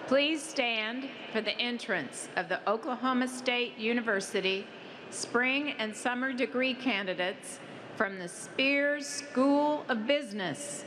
Please stand for the entrance of the Oklahoma State University spring and summer degree candidates from the Spears School of Business.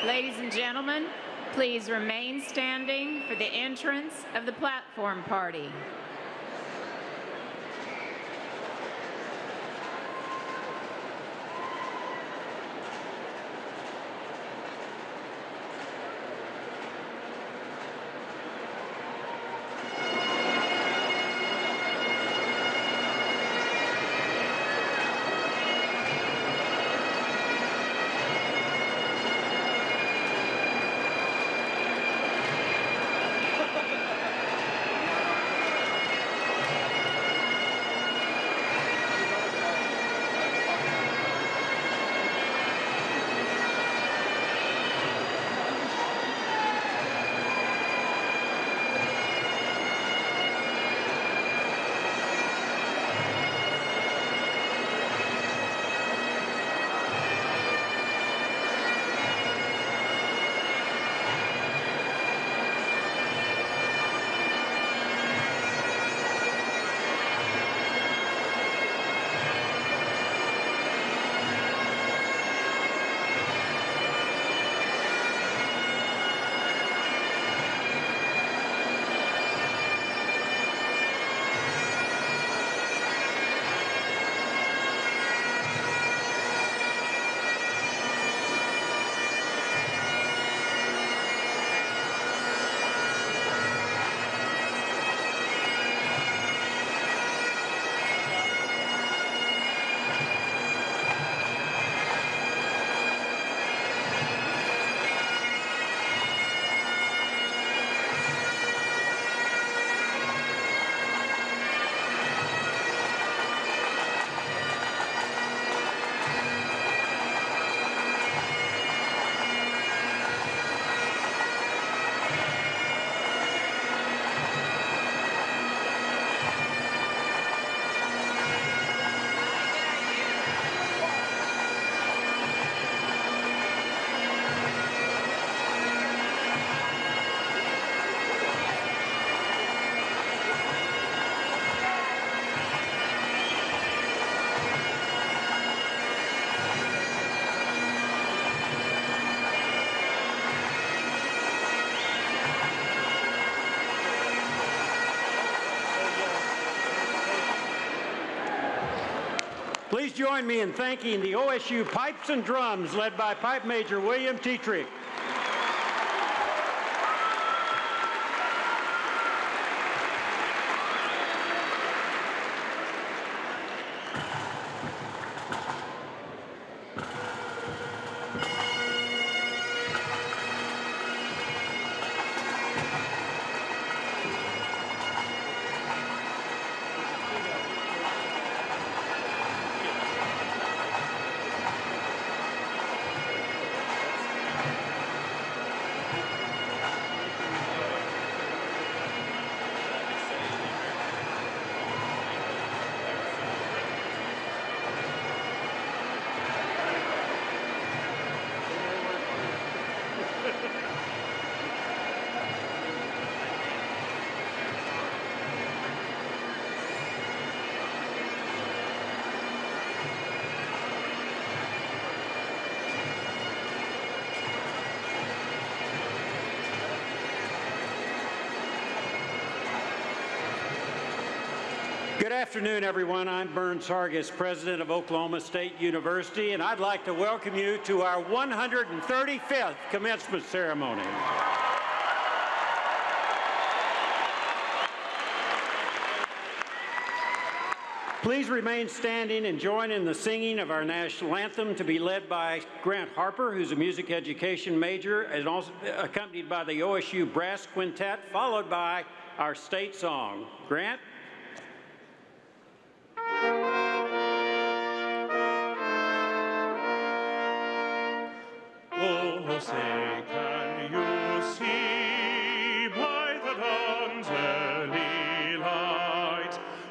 Ladies and gentlemen, please remain standing for the entrance of the platform party. Please join me in thanking the OSU Pipes and Drums, led by Pipe Major William Tetrick. Good afternoon, everyone. I'm Burns Hargis, president of Oklahoma State University, and I'd like to welcome you to our 135th commencement ceremony. Please remain standing and join in the singing of our national anthem, to be led by Grant Harper, who's a music education major, and also accompanied by the OSU Brass Quintet, followed by our state song. Grant?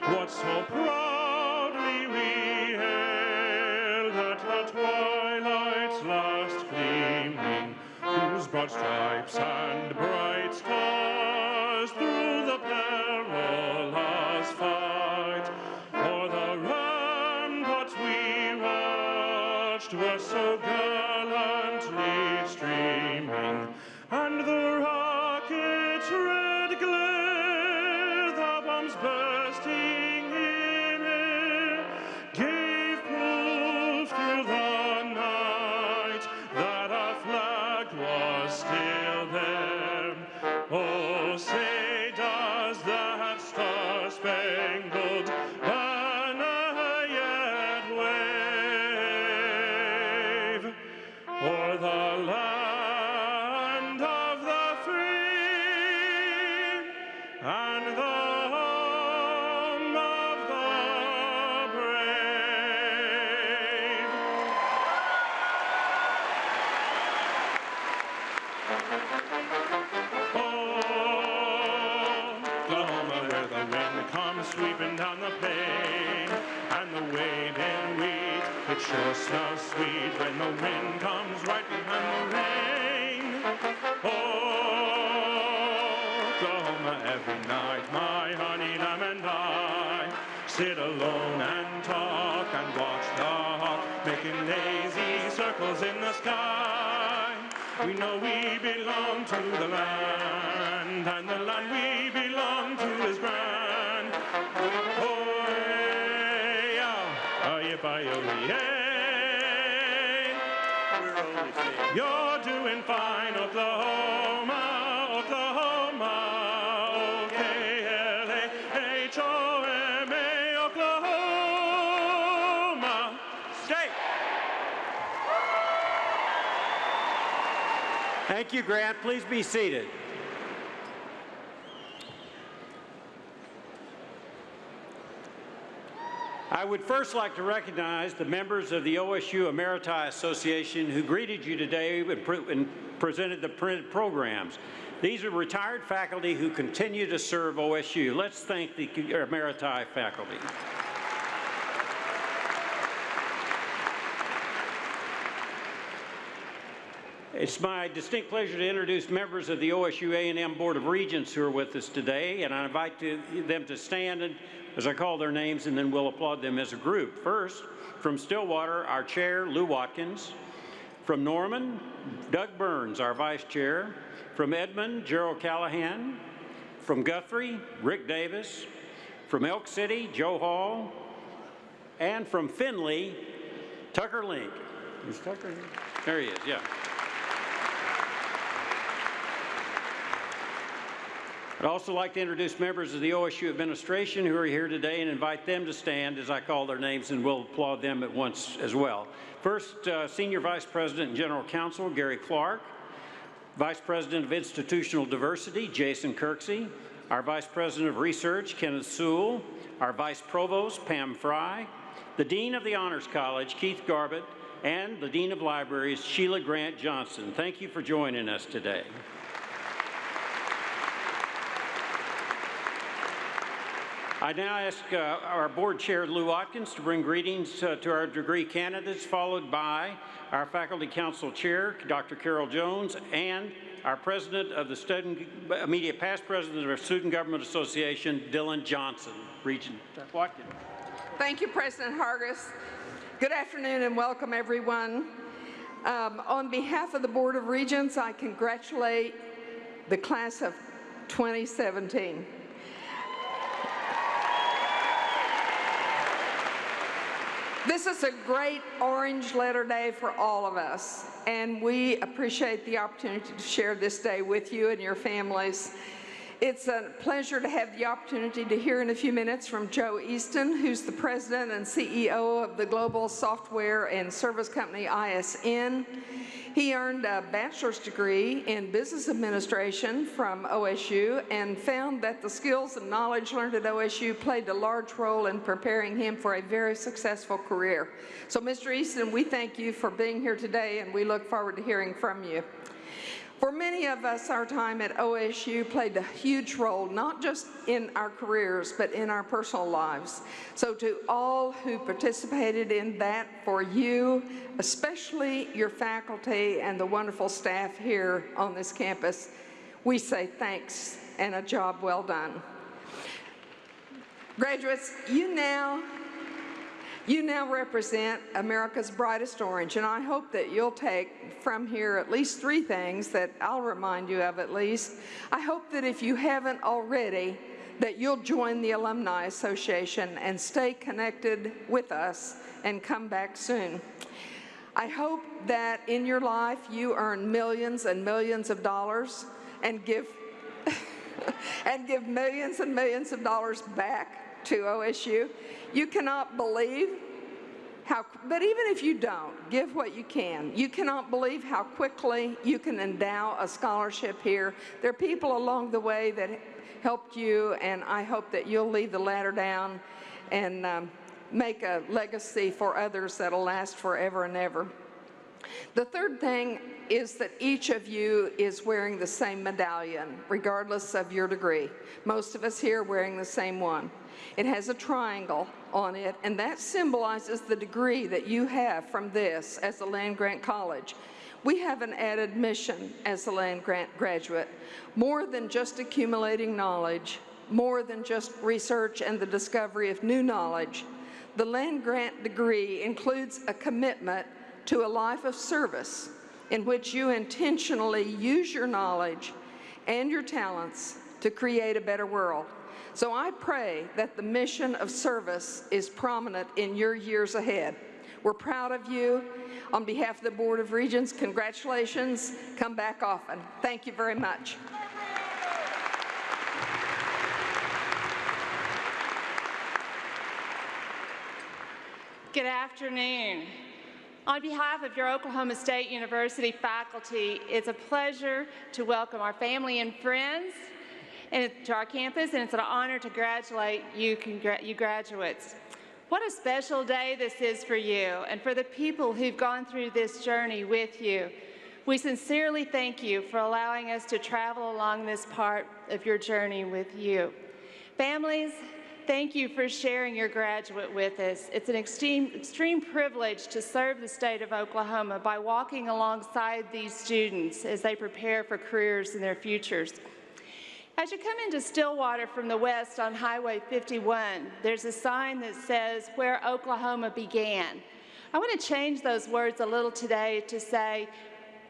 what so proudly we hailed at the twilight's last gleaming, whose broad stripes and bright stars through the perilous fight o'er the ramparts we watched were so gallantly streaming, and the rocket's red glare, the bombs bursting in air, gave proof through the night that our flag was still there. Oh, say does that star-spangled banner yet wave o'er the land of the free and the home of the brave? Oklahoma, where the wind comes sweeping down the plain, and the waving wheat, it sure smells sweet when the wind comes right behind the rain. Oklahoma, every night my honey lamb and I sit alone and talk and watch the hawk making lazy circles in the sky. We know we belong to the land, and the land we belong to is grand. Oh, yeah, yippee-yi-yay. We're only saying. You're doing fine, Oklahoma, Oklahoma, O-K-L-A-H-O-M-A, Oklahoma State. Thank you, Grant. Please be seated. I would first like to recognize the members of the OSU Emeriti Association who greeted you today and presented the printed programs. These are retired faculty who continue to serve OSU. Let's thank the Emeriti faculty. It's my distinct pleasure to introduce members of the OSU A&M Board of Regents who are with us today, and I invite them to stand as I call their names, and then we'll applaud them as a group. First, from Stillwater, our chair, Lou Watkins. From Norman, Doug Burns, our vice chair. From Edmond, Gerald Callahan. From Guthrie, Rick Davis. From Elk City, Joe Hall. And from Findlay, Tucker Link. Is Tucker here? There he is, yeah. I'd also like to introduce members of the OSU administration who are here today and invite them to stand as I call their names, and we'll applaud them at once as well. First, Senior Vice President and General Counsel Gary Clark, Vice President of Institutional Diversity Jason Kirksey, our Vice President of Research Kenneth Sewell, our Vice Provost Pam Fry, the Dean of the Honors College Keith Garbett, and the Dean of Libraries Sheila Grant Johnson. Thank you for joining us today. I now ask our board chair, Lou Watkins, to bring greetings to our degree candidates, followed by our faculty council chair, Dr. Carol Jones, and our president of the immediate past president of our Student Government Association, Dylan Johnson. Regent Watkins. Thank you, President Hargis. Good afternoon and welcome, everyone. On behalf of the Board of Regents, I congratulate the class of 2017. This is a great Orange Letter Day for all of us, and we appreciate the opportunity to share this day with you and your families. It's a pleasure to have the opportunity to hear in a few minutes from Joe Easton, who's the president and CEO of the global software and service company ISN. He earned a bachelor's degree in business administration from OSU and found that the skills and knowledge learned at OSU played a large role in preparing him for a very successful career. So, Mr. Easton, we thank you for being here today, and we look forward to hearing from you. For many of us, our time at OSU played a huge role, not just in our careers, but in our personal lives. So to all who participated in that, for you, especially your faculty and the wonderful staff here on this campus, we say thanks and a job well done. Graduates, you now represent America's brightest orange, and I hope that you'll take from here at least 3 things that I'll remind you of at least. I hope that if you haven't already, that you'll join the Alumni Association and stay connected with us and come back soon. I hope that in your life you earn millions and millions of dollars and give and give millions and millions of dollars back to OSU. You cannot believe how, but even if you don't, give what you can. You cannot believe how quickly you can endow a scholarship here. There are people along the way that helped you, and I hope that you'll leave the ladder down and make a legacy for others that'll last forever and ever. The third thing is that each of you is wearing the same medallion, regardless of your degree. Most of us here are wearing the same one. It has a triangle on it, and that symbolizes the degree that you have from this as a land-grant college. We have an added mission as a land-grant graduate, more than just accumulating knowledge, more than just research and the discovery of new knowledge. The land-grant degree includes a commitment to a life of service in which you intentionally use your knowledge and your talents to create a better world. So I pray that the mission of service is prominent in your years ahead. We're proud of you. On behalf of the Board of Regents, congratulations. Come back often. Thank you very much. Good afternoon. On behalf of your Oklahoma State University faculty, it's a pleasure to welcome our family and friends to our campus, and it's an honor to congratulate you graduates. What a special day this is for you and for the people who've gone through this journey with you. We sincerely thank you for allowing us to travel along this part of your journey with you. Families, thank you for sharing your graduate with us. It's an extreme privilege to serve the state of Oklahoma by walking alongside these students as they prepare for careers in their futures. As you come into Stillwater from the west on Highway 51, there's a sign that says, "Where Oklahoma began." I want to change those words a little today to say,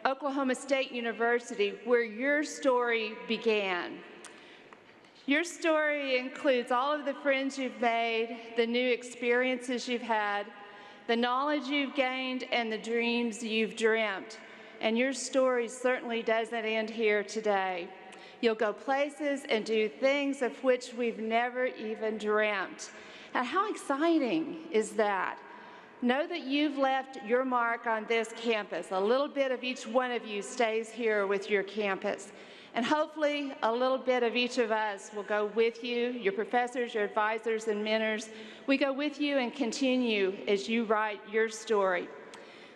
Oklahoma State University, where your story began. Your story includes all of the friends you've made, the new experiences you've had, the knowledge you've gained, and the dreams you've dreamt. And your story certainly doesn't end here today. You'll go places and do things of which we've never even dreamt. And how exciting is that? Know that you've left your mark on this campus. A little bit of each one of you stays here with your campus. And hopefully a little bit of each of us will go with you, your professors, your advisors, and mentors. We go with you and continue as you write your story.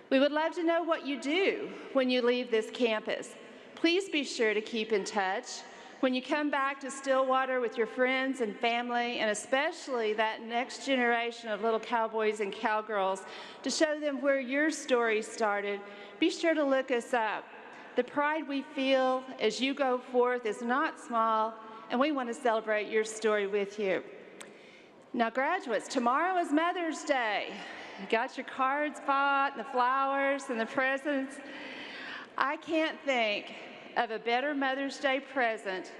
We would love to know what you do when you leave this campus. Please be sure to keep in touch. When you come back to Stillwater with your friends and family, and especially that next generation of little cowboys and cowgirls, to show them where your story started, be sure to look us up. The pride we feel as you go forth is not small, and we want to celebrate your story with you. Now, graduates, tomorrow is Mother's Day. You got your cards bought, the flowers, and the presents. I can't think of a better Mother's Day present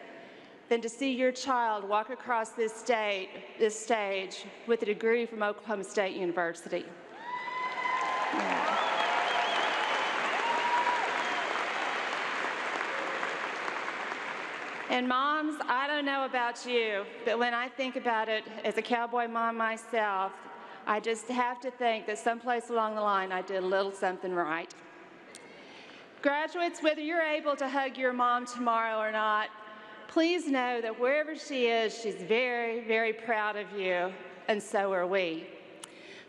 than to see your child walk across this stage with a degree from Oklahoma State University. Yeah. And moms, I don't know about you, but when I think about it as a cowboy mom myself, I just have to think that someplace along the line I did a little something right. Graduates, whether you're able to hug your mom tomorrow or not, please know that wherever she is, she's very, very proud of you, and so are we.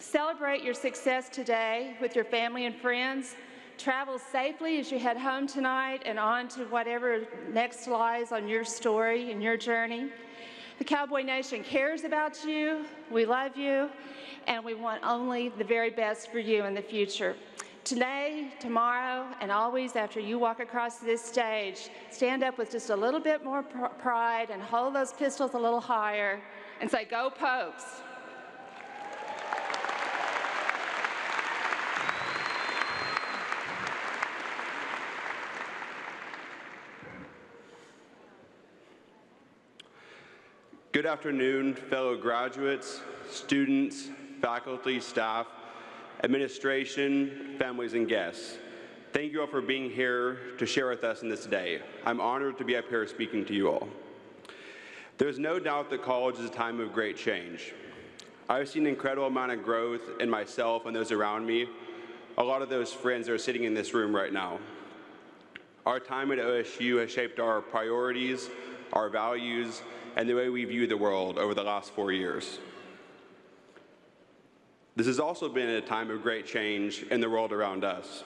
Celebrate your success today with your family and friends. Travel safely as you head home tonight and on to whatever next lies on your story and your journey. The Cowboy Nation cares about you, we love you, and we want only the very best for you in the future. Today, tomorrow, and always after you walk across this stage, stand up with just a little bit more pride and hold those pistols a little higher and say, "Go Pokes." Good afternoon, fellow graduates, students, faculty, staff, administration, families, and guests. Thank you all for being here to share with us in this day. I'm honored to be up here speaking to you all. There's no doubt that college is a time of great change. I've seen an incredible amount of growth in myself and those around me, a lot of those friends that are sitting in this room right now. Our time at OSU has shaped our priorities, our values, and the way we view the world over the last 4 years. This has also been a time of great change in the world around us.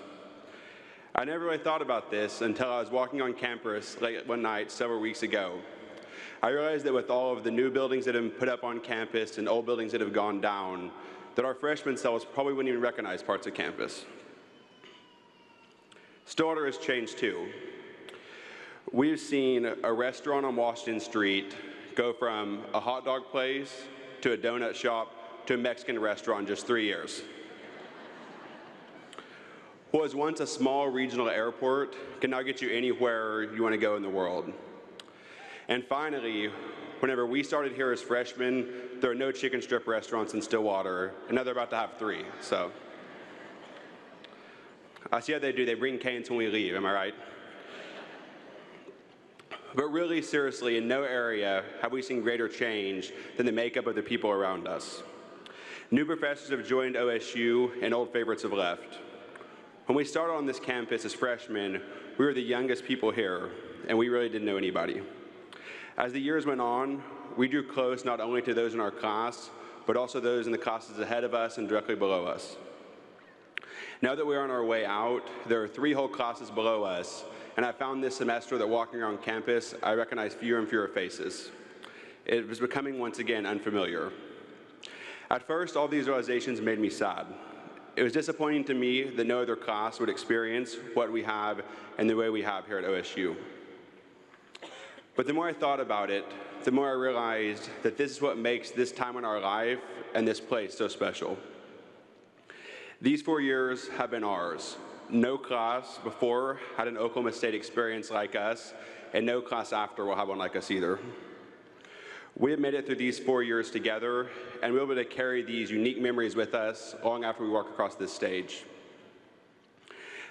I never really thought about this until I was walking on campus late one night several weeks ago. I realized that with all of the new buildings that have been put up on campus and old buildings that have gone down, that our freshman selves probably wouldn't even recognize parts of campus. Stillwater has changed too. We've seen a restaurant on Washington Street go from a hot dog place to a donut shop to a Mexican restaurant in just 3 years. What was once a small regional airport can now get you anywhere you want to go in the world. And finally, whenever we started here as freshmen, there were no chicken strip restaurants in Stillwater, and now they're about to have 3, so. I see how they do, they bring canes when we leave, am I right? But really, seriously, in no area have we seen greater change than the makeup of the people around us. New professors have joined OSU, and old favorites have left. When we started on this campus as freshmen, we were the youngest people here, and we really didn't know anybody. As the years went on, we drew close not only to those in our class, but also those in the classes ahead of us and directly below us. Now that we're on our way out, there are 3 whole classes below us, and I found this semester that walking around campus, I recognize fewer and fewer faces. It was becoming once again unfamiliar. At first, all these realizations made me sad. It was disappointing to me that no other class would experience what we have and the way we have here at OSU. But the more I thought about it, the more I realized that this is what makes this time in our life and this place so special. These 4 years have been ours. No class before had an Oklahoma State experience like us, and no class after will have one like us either. We have made it through these 4 years together, and we'll be able to carry these unique memories with us long after we walk across this stage.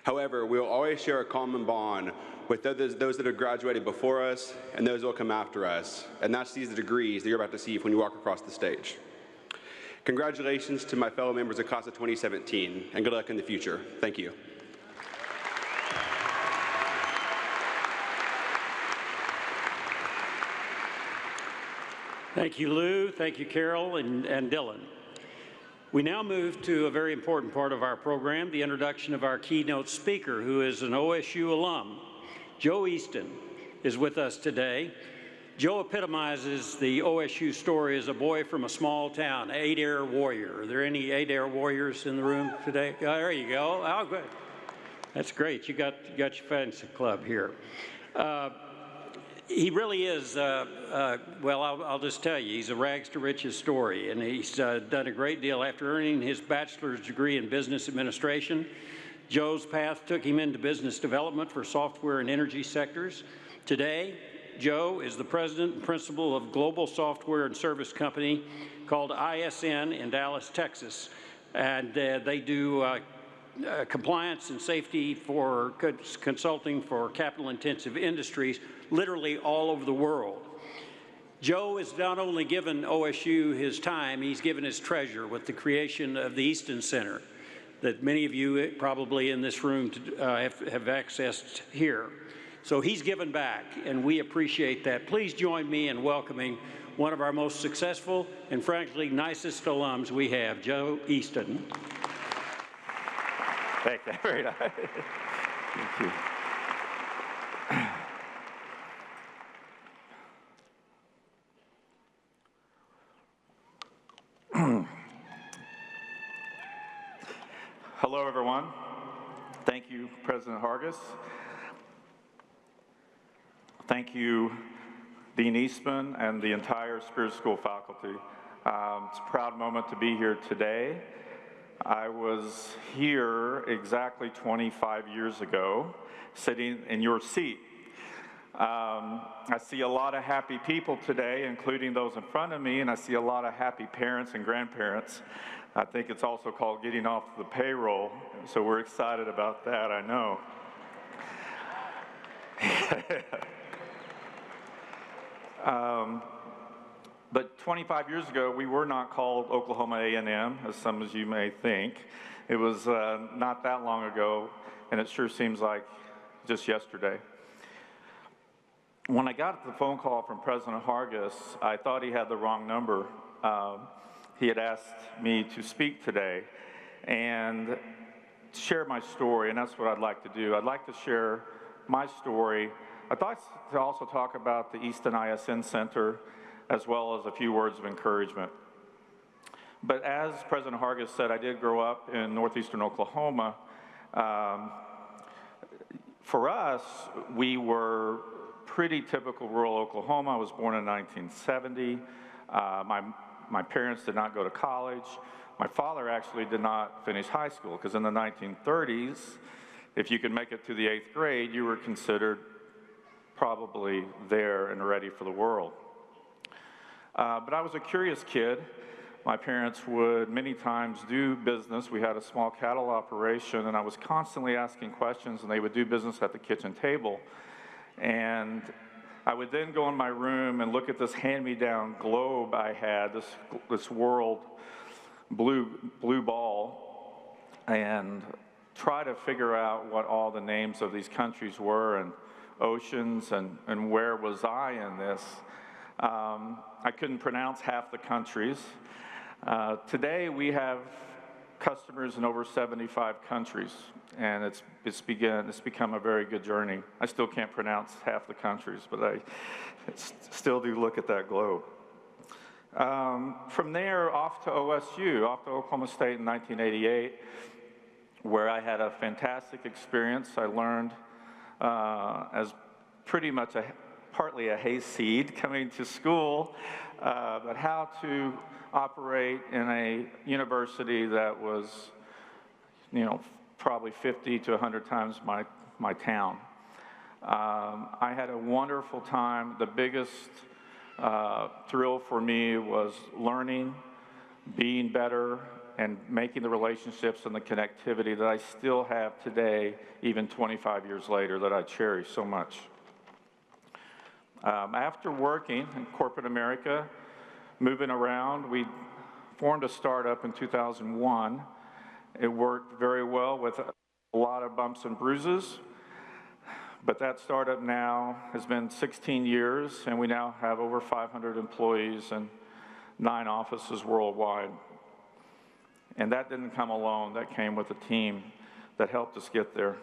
However, we will always share a common bond with those that have graduated before us and those that will come after us, and that's these degrees that you're about to see when you walk across the stage. Congratulations to my fellow members of class of 2017, and good luck in the future. Thank you. Thank you, Lou. Thank you, Carol and Dylan. We now move to a very important part of our program, the introduction of our keynote speaker, who is an OSU alum. Joe Easton is with us today. Joe epitomizes the OSU story as a boy from a small town, 8-Air warrior. Are there any 8-Air warriors in the room today? Oh, there you go. Oh, good. That's great. You got your fancy club here. He really is, well, I'll just tell you, he's a rags to riches story, and he's done a great deal. After earning his bachelor's degree in business administration, Joe's path took him into business development for software and energy sectors. Today, Joe is the president and principal of global software and service company called ISN in Dallas, Texas, and they do compliance and safety for consulting for capital-intensive industries literally all over the world. Joe has not only given OSU his time, he's given his treasure with the creation of the Easton Center that many of you probably in this room have accessed here. So he's given back, and we appreciate that. Please join me in welcoming one of our most successful and frankly nicest alums we have, Joe Easton. Thank you. Very nice. Thank you. Hello, everyone. Thank you, President Hargis. Thank you, Dean Eastman, and the entire Spears School faculty. It's a proud moment to be here today. I was here exactly 25 years ago, sitting in your seat. I see a lot of happy people today, including those in front of me, and I see a lot of happy parents and grandparents. I think it's also called getting off the payroll, so we're excited about that, I know. But 25 years ago, we were not called Oklahoma A&M, as some of you may think. It was not that long ago, and it sure seems like just yesterday. When I got the phone call from President Hargis, I thought he had the wrong number. He had asked me to speak today and share my story, and that's what I'd like to do. I'd like to share my story. I'd like to also talk about the Easton ISN Center, as well as a few words of encouragement. But as President Hargis said, I did grow up in northeastern Oklahoma. For us, we were pretty typical rural Oklahoma. I was born in 1970. My parents did not go to college. My father actually did not finish high school, because in the 1930s, if you could make it to the 8th grade, you were considered probably there and ready for the world. But I was a curious kid. My parents would many times do business. We had a small cattle operation, and I was constantly asking questions, and they would do business at the kitchen table. And I would then go in my room and look at this hand-me-down globe I had, this world blue ball, and try to figure out what all the names of these countries were and oceans and where was I in this. I couldn't pronounce half the countries. Today we have customers in over 75 countries, and it's become a very good journey. I still can't pronounce half the countries, but I still do look at that globe. From there, off to OSU, off to Oklahoma State in 1988, where I had a fantastic experience. I learned as pretty much partly a hayseed coming to school, but how to operate in a university that was, probably 50 to 100 times my town. I had a wonderful time. The biggest thrill for me was learning, being better, and making the relationships and the connectivity that I still have today, even 25 years later, that I cherish so much. After working in corporate America, moving around, we formed a startup in 2001. It worked very well with a lot of bumps and bruises, but that startup now has been 16 years, and we now have over 500 employees and 9 offices worldwide. And that didn't come alone. That came with a team that helped us get there.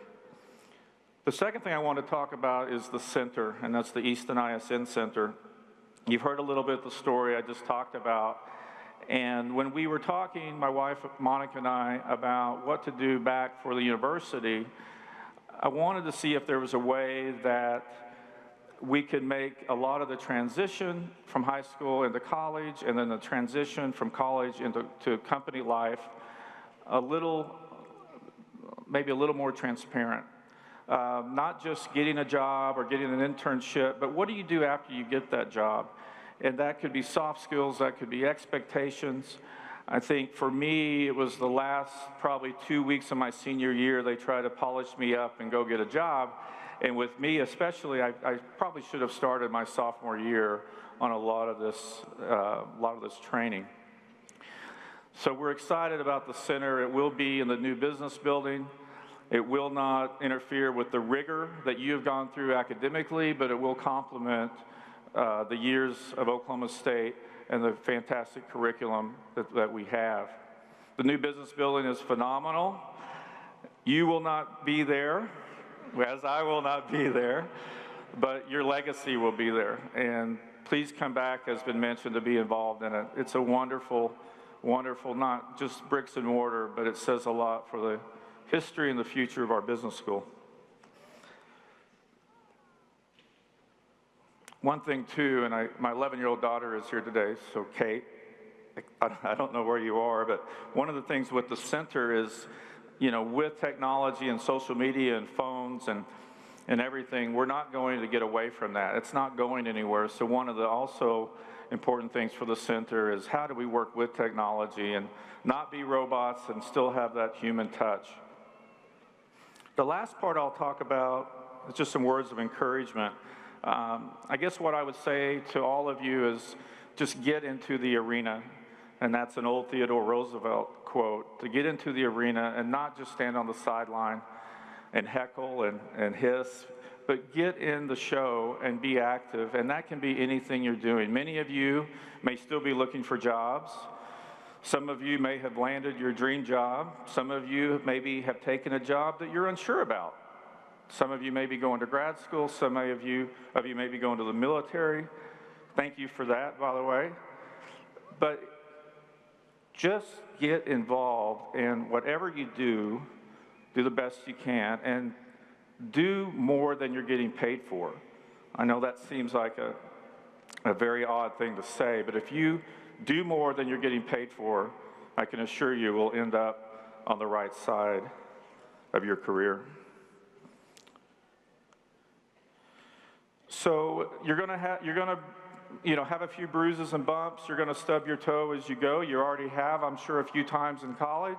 The second thing I want to talk about is the center, and that's the Easton ISN Center. You've heard a little bit of the story I just talked about. And when we were talking, my wife Monica and I, about what to do back for the university, I wanted to see if there was a way that we could make a lot of the transition from high school into college, and then the transition from college into company life maybe a little more transparent. Not just getting a job or getting an internship, but what do you do after you get that job? And that could be soft skills, that could be expectations. I think for me, it was the last probably 2 weeks of my senior year, they tried to polish me up and go get a job. And with me especially, I probably should have started my sophomore year on a lot of this training. So we're excited about the center. It will be in the new business building. It will not interfere with the rigor that you have gone through academically, but it will complement the years of Oklahoma State and the fantastic curriculum that we have. The new business building is phenomenal. You will not be there, as I will not be there, but your legacy will be there. And please come back, as been mentioned, to be involved in it. It's a wonderful, wonderful, not just bricks and mortar, but it says a lot for the history and the future of our business school. One thing too, and my 11-year-old daughter is here today, so Kate, I don't know where you are, but one of the things with the center is, you know, with technology and social media and phones and everything, we're not going to get away from that. It's not going anywhere. So one of the also important things for the center is how do we work with technology and not be robots and still have that human touch. The last part I'll talk about is just some words of encouragement. I guess what I would say to all of you is just get into the arena. And that's an old Theodore Roosevelt quote, to get into the arena and not just stand on the sideline and heckle and hiss, but get in the show and be active. And that can be anything you're doing. Many of you may still be looking for jobs. Some of you may have landed your dream job. Some of you maybe have taken a job that you're unsure about. Some of you may be going to grad school. Some of you may be going to the military. Thank you for that, by the way. But just get involved, and whatever you do the best you can, and do more than you're getting paid for. I know that seems like a very odd thing to say, but if you do more than you're getting paid for, I can assure you will end up on the right side of your career. So you're gonna have a few bruises and bumps. You're gonna stub your toe as you go. You already have, I'm sure, a few times in college,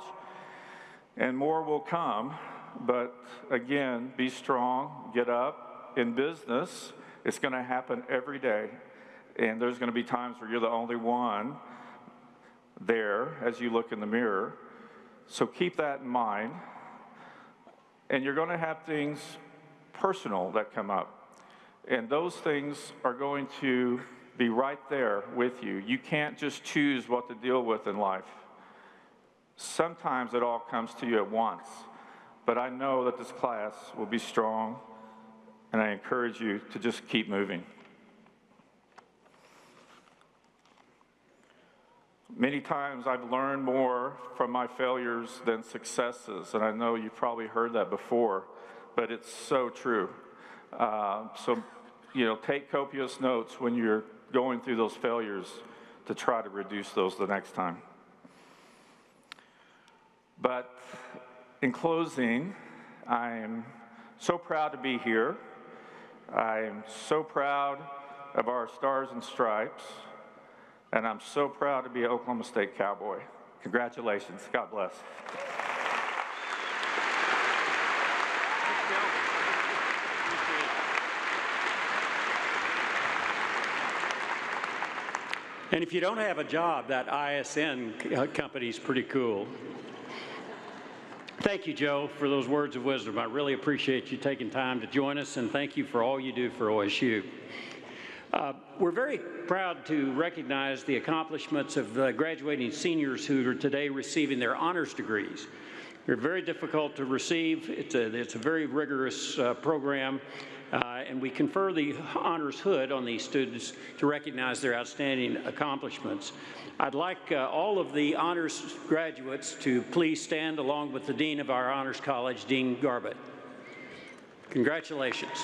and more will come. But again, be strong, get up. In business, it's gonna happen every day. And there's gonna be times where you're the only one there as you look in the mirror. So keep that in mind. And you're gonna have things personal that come up. And those things are going to be right there with you. You can't just choose what to deal with in life. Sometimes it all comes to you at once. But I know that this class will be strong, and I encourage you to just keep moving. Many times I've learned more from my failures than successes, and I know you've probably heard that before, but it's so true. So, take copious notes when you're going through those failures to try to reduce those the next time. But in closing, I'm so proud to be here. I'm so proud of our Stars and Stripes, and I'm so proud to be an Oklahoma State Cowboy. Congratulations. God bless. And if you don't have a job, that ISN company is pretty cool. Thank you, Joe, for those words of wisdom. I really appreciate you taking time to join us, and thank you for all you do for OSU. We're very proud to recognize the accomplishments of the graduating seniors who are today receiving their honors degrees. They're very difficult to receive. It's a very rigorous program, and we confer the honors hood on these students to recognize their outstanding accomplishments. I'd like all of the honors graduates to please stand along with the Dean of our Honors College, Dean Garbett. Congratulations.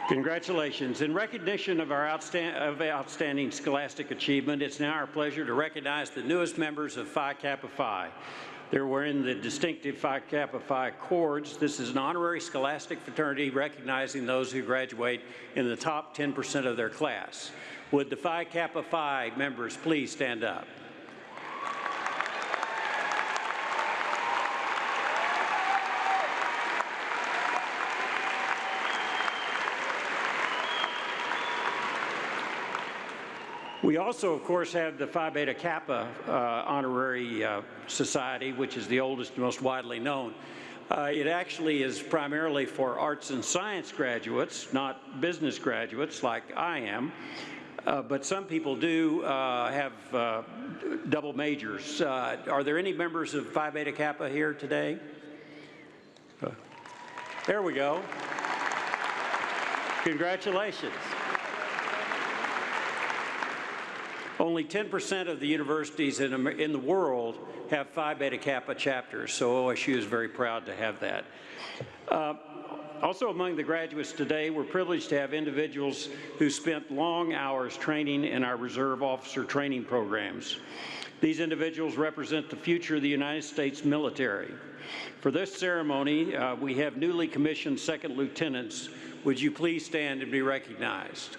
Congratulations. In recognition of our outstanding scholastic achievement, it's now our pleasure to recognize the newest members of Phi Kappa Phi. They're wearing the distinctive Phi Kappa Phi cords. This is an honorary scholastic fraternity recognizing those who graduate in the top 10% of their class. Would the Phi Kappa Phi members please stand up? We also, of course, have the Phi Beta Kappa Honorary Society, which is the oldest and most widely known. It actually is primarily for arts and science graduates, not business graduates like I am. But some people do have double majors. Are there any members of Phi Beta Kappa here today? There we go. Congratulations. Only 10% of the universities in the world have Phi Beta Kappa chapters, so OSU is very proud to have that. Also among the graduates today, we're privileged to have individuals who spent long hours training in our reserve officer training programs. These individuals represent the future of the United States military. For this ceremony, we have newly commissioned second lieutenants. Would you please stand and be recognized?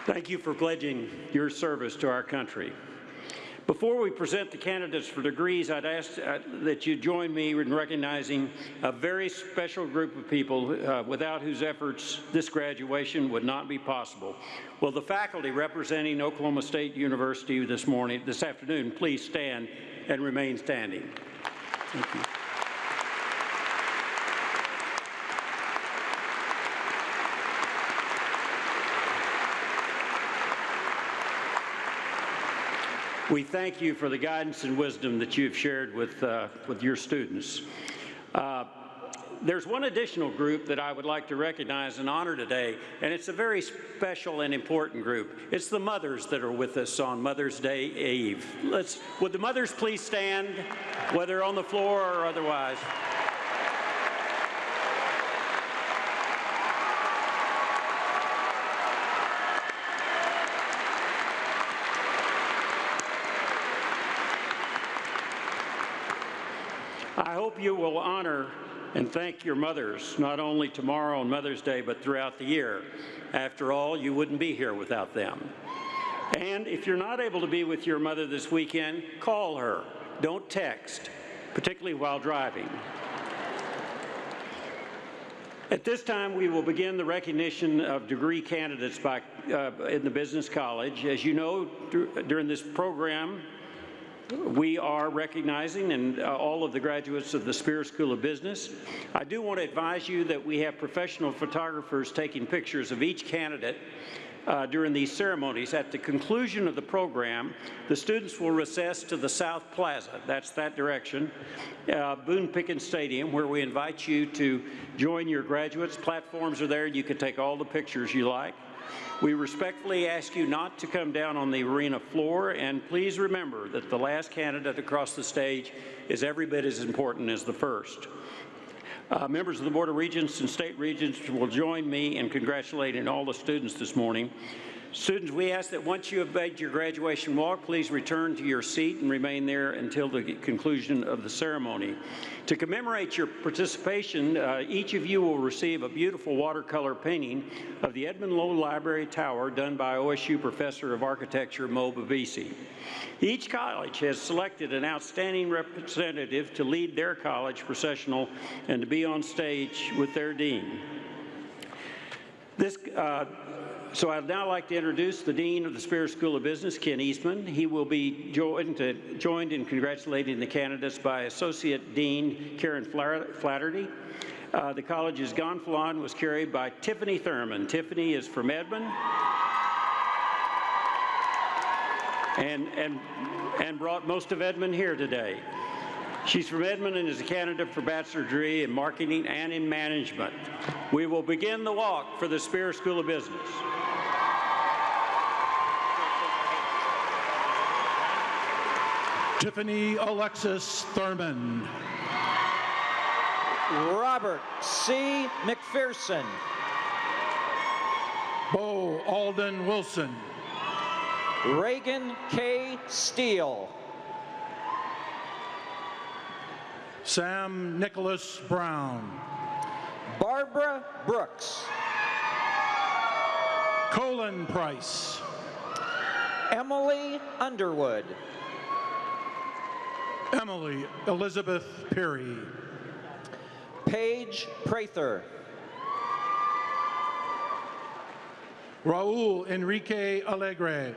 Thank you for pledging your service to our country. Before we present the candidates for degrees, I'd ask that you join me in recognizing a very special group of people without whose efforts this graduation would not be possible. Will the faculty representing Oklahoma State University this afternoon, please stand and remain standing. Thank you. We thank you for the guidance and wisdom that you've shared with your students. There's one additional group that I would like to recognize and honor today, and it's a very special and important group. It's the mothers that are with us on Mother's Day Eve. Would the mothers please stand, whether on the floor or otherwise? I hope you will honor and thank your mothers, not only tomorrow on Mother's Day, but throughout the year. After all, you wouldn't be here without them. And if you're not able to be with your mother this weekend, call her. Don't text, particularly while driving. At this time, we will begin the recognition of degree candidates in the Business College. As you know, during this program, we are recognizing all of the graduates of the Spear School of Business. I do want to advise you that we have professional photographers taking pictures of each candidate during these ceremonies. At the conclusion of the program, the students will recess to the South Plaza, that's that direction, Boone Pickens Stadium, where we invite you to join your graduates. Platforms are there, you can take all the pictures you like. We respectfully ask you not to come down on the arena floor, and please remember that the last candidate across the stage is every bit as important as the first. Members of the Board of Regents and State Regents will join me in congratulating all the students this morning. Students, we ask that once you have made your graduation walk, please return to your seat and remain there until the conclusion of the ceremony. To commemorate your participation, each of you will receive a beautiful watercolor painting of the Edmund Lowe Library Tower done by OSU Professor of Architecture Mo Bavisi. Each college has selected an outstanding representative to lead their college processional and to be on stage with their dean. So I'd now like to introduce the Dean of the Spear School of Business, Ken Eastman. He will be joined in congratulating the candidates by Associate Dean Karen Flatterty. The college's gonfalon was carried by Tiffany Thurman. Tiffany is from Edmond and brought most of Edmond here today. She's from Edmond and is a candidate for bachelor's degree in marketing and in management. We will begin the walk for the Spear School of Business. Tiffany Alexis Thurman. Robert C. McPherson. Bo Alden Wilson. Reagan K. Steele. Sam Nicholas Brown. Barbara Brooks. Colin Price. Emily Underwood. Emily Elizabeth Perry. Paige Prather. Raul Enrique Alegre.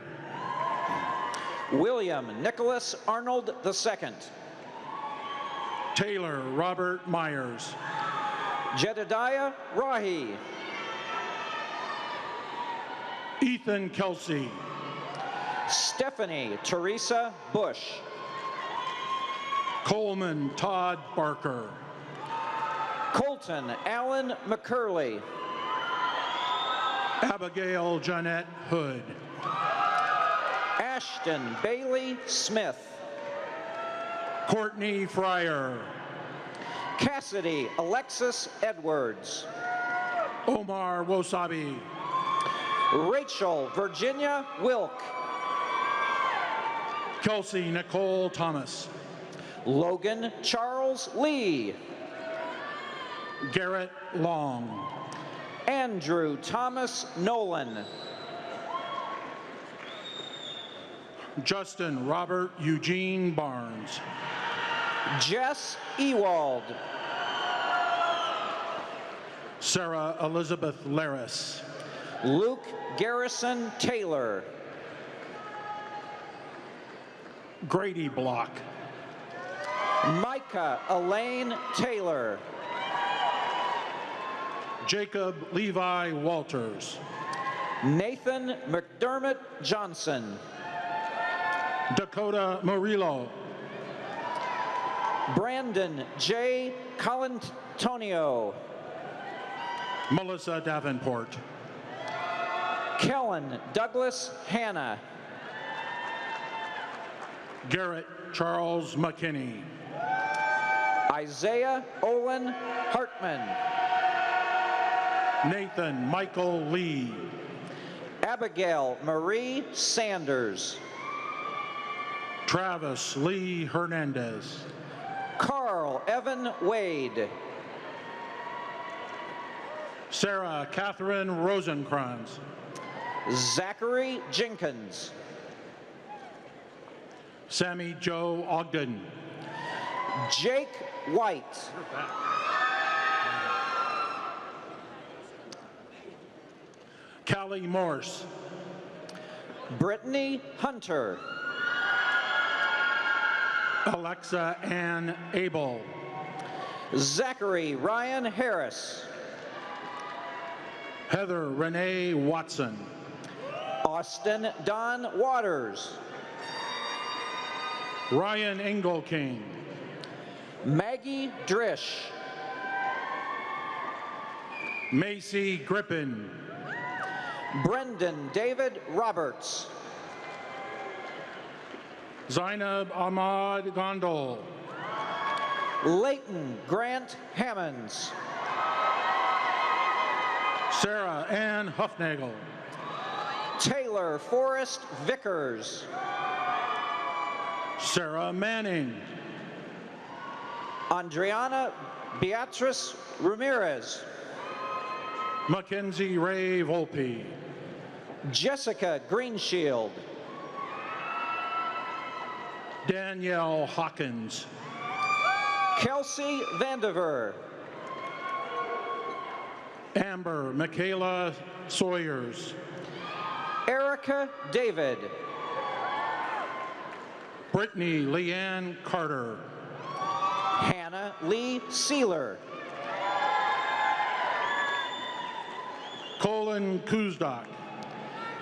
William Nicholas Arnold II. Taylor Robert Myers. Jedediah Rahi. Ethan Kelsey. Stephanie Teresa Bush. Coleman Todd Barker. Colton Allen McCurley. Abigail Jeanette Hood. Ashton Bailey Smith. Courtney Fryer. Cassidy Alexis Edwards. Omar Wosabi. Rachel Virginia Wilk. Kelsey Nicole Thomas. Logan Charles Lee. Garrett Long. Andrew Thomas Nolan. Justin Robert Eugene Barnes. Jess Ewald. Sarah Elizabeth Laris. Luke Garrison Taylor. Grady Block. Micah Elaine Taylor. Jacob Levi Walters. Nathan McDermott Johnson. Dakota Murillo. Brandon J. Colantonio. Melissa Davenport. Kellen Douglas Hanna. Garrett Charles McKinney. Isaiah Olin Hartman. Nathan Michael Lee. Abigail Marie Sanders. Travis Lee Hernandez. Carl Evan Wade. Sarah Catherine Rosencrantz. Zachary Jenkins. Sammy Joe Ogden. Jake White. Callie Morse. Brittany Hunter. Alexa Ann Abel. Zachary Ryan Harris. Heather Renee Watson. Austin Don Waters. Ryan Engelking. Maggie Drish. Macy Grippin. Brendan David Roberts. Zainab Ahmad Gondol. Leighton Grant Hammonds. Sarah Ann Huffnagel. Taylor Forrest Vickers. Sarah Manning. Andriana Beatrice Ramirez. Mackenzie Ray Volpe. Jessica Greenshield. Danielle Hawkins. Kelsey Vandiver. Amber Michaela Sawyers. Erica David. Brittany Leanne Carter. Hannah Lee Sealer. Colin Kuzdak.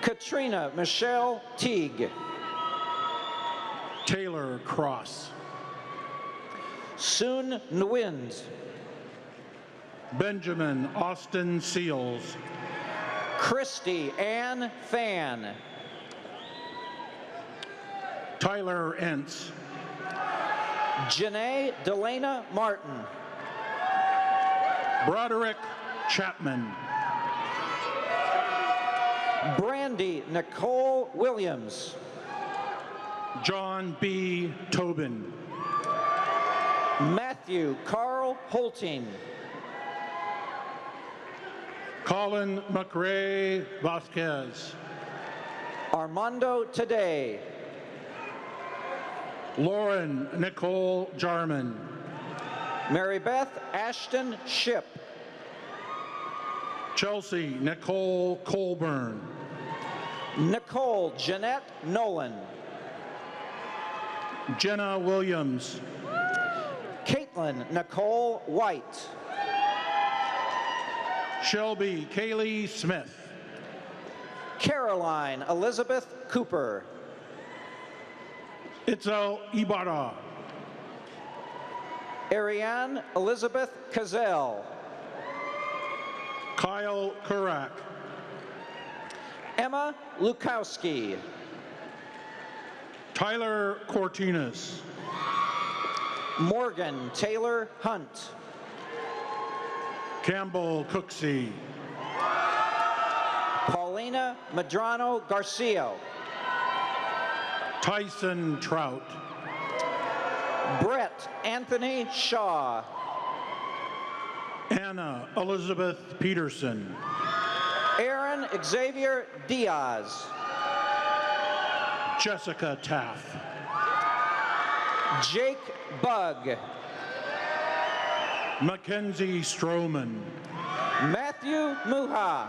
Katrina Michelle Teague. Taylor Cross. Soon Nguyen. Benjamin Austin Seals. Christy Ann Fan. Tyler Entz. Janae Delana Martin. Broderick Chapman. Brandy Nicole Williams. John B. Tobin. Matthew Carl Holting. Colin McRae Vasquez. Armando Today. Lauren Nicole Jarman. Mary Beth Ashton Ship. Chelsea Nicole Colburn. Nicole Jeanette Nolan. Jenna Williams. Caitlin Nicole White. Shelby Kaylee Smith. Caroline Elizabeth Cooper. Itzel Ibarra. Ariane Elizabeth Cazell. Kyle Kurak. Emma Lukowski. Tyler Cortinas. Morgan Taylor Hunt. Campbell Cooksey. Paulina Madrano Garcia. Tyson Trout. Brett Anthony Shaw. Anna Elizabeth Peterson. Aaron Xavier Diaz. Jessica Taff. Jake Bugg. Mackenzie Stroman. Matthew Muha.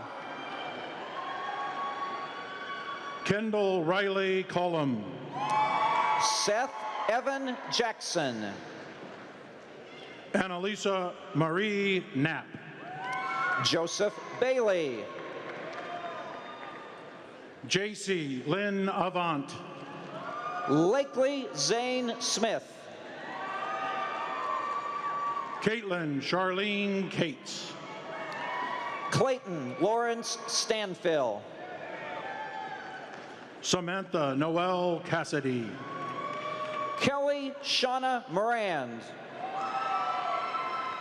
Kendall Riley Cullum. Seth Evan Jackson. Annalisa Marie Knapp. Joseph Bailey. JC Lynn Avant. Lakely Zane Smith. Caitlin Charlene Cates. Clayton Lawrence Stanfill. Samantha Noel Cassidy. Kelly Shauna Morand.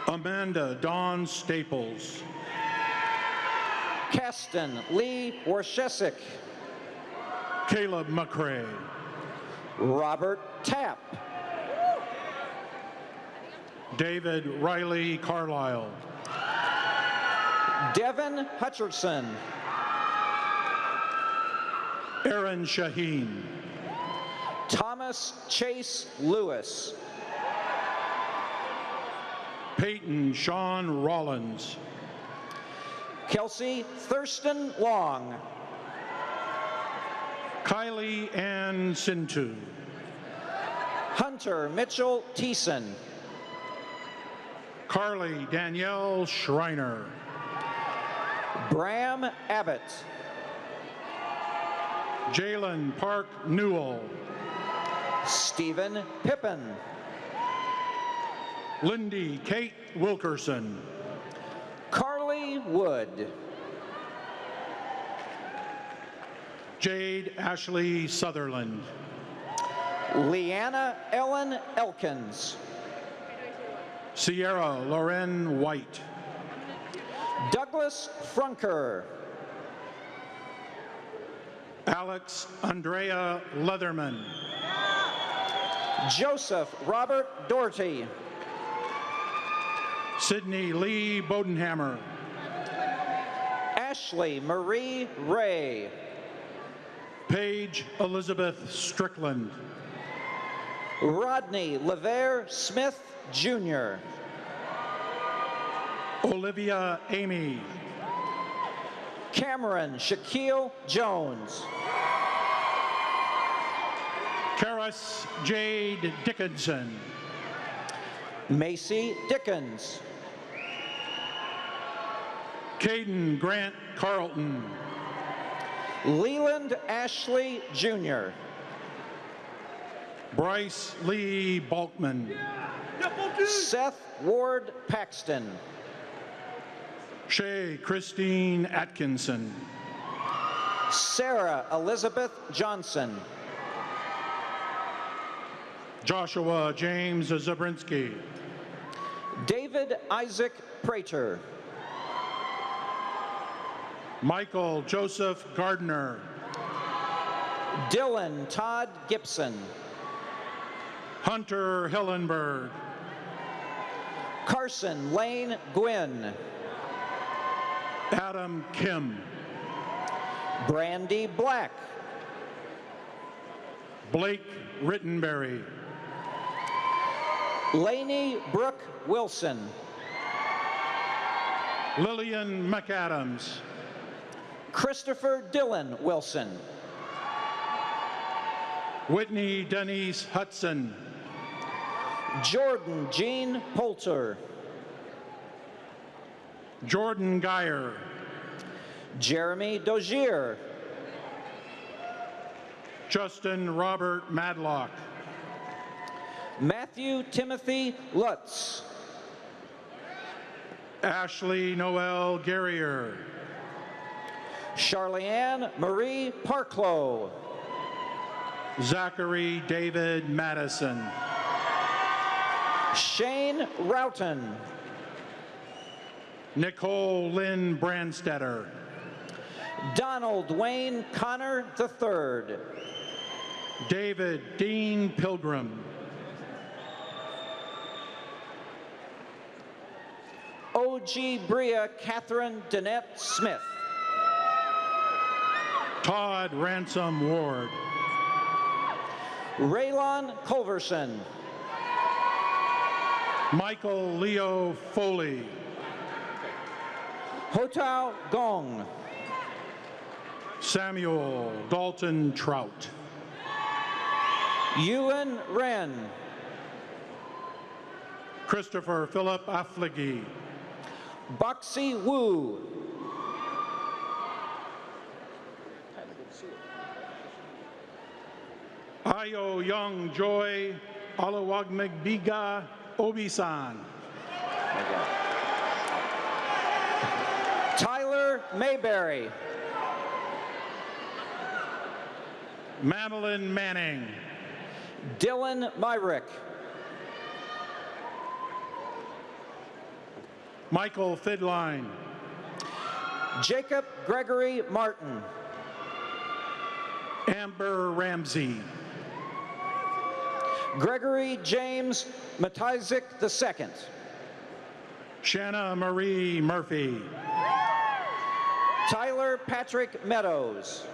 Amanda Dawn Staples. Keston Lee Warshesik. Caleb McCrae. Robert Tapp. David Riley Carlisle. Devin Hutcherson. Aaron Shaheen. Thomas Chase Lewis. Peyton Sean Rollins. Kelsey Thurston Long. Kylie Ann Sintu. Hunter Mitchell Thiessen. Carly Danielle Schreiner. Bram Abbott. Jalen Park Newell. Stephen Pippin. Lindy Kate Wilkerson. Carly Wood. Jade Ashley Sutherland. Leanna Ellen Elkins. Sierra Loren White. Douglas Frunker. Alex Andrea Leatherman. Joseph Robert Doherty. Sydney Lee Bodenhammer. Ashley Marie Ray. Paige Elizabeth Strickland. Rodney Levere Smith Jr. Olivia Amy. Cameron Shaquille Jones. Karis Jade Dickinson. Macy Dickens. Caden Grant Carlton. Leland Ashley Jr. Bryce Lee Balkman. Seth Ward Paxton. Shay Christine Atkinson. Sarah Elizabeth Johnson. Joshua James Zabrinski. David Isaac Prater. Michael Joseph Gardner. Dylan Todd Gibson. Hunter Hillenberg. Carson Lane Gwynn. Adam Kim. Brandy Black. Blake Rittenberry. Lainey Brooke Wilson. Lillian McAdams. Christopher Dylan Wilson. Whitney Denise Hudson. Jordan Jean Poulter. Jordan Geyer. Jeremy Dozier. Justin Robert Madlock. Matthew Timothy Lutz. Ashley Noel Guerrier. Charleanne Marie Parklow. Zachary David Madison. Shane Roughton. Nicole Lynn Brandstetter. Donald Wayne Connor III. David Dean Pilgrim. O.G. Bria Catherine Danette Smith. Todd Ransom Ward. Raylon Culverson. Michael Leo Foley. Hotao Gong. Samuel Dalton Trout. Ewan Wren. Christopher Philip Afflegy. Boxy Wu. Ayo Young Joy Olawagmegbiga Obisan. Tyler Mayberry. Madeline Manning. Dylan Myrick. Michael Fidline. Jacob Gregory Martin. Amber Ramsey. Gregory James Matizik II. Shanna Marie Murphy. Tyler Patrick Meadows.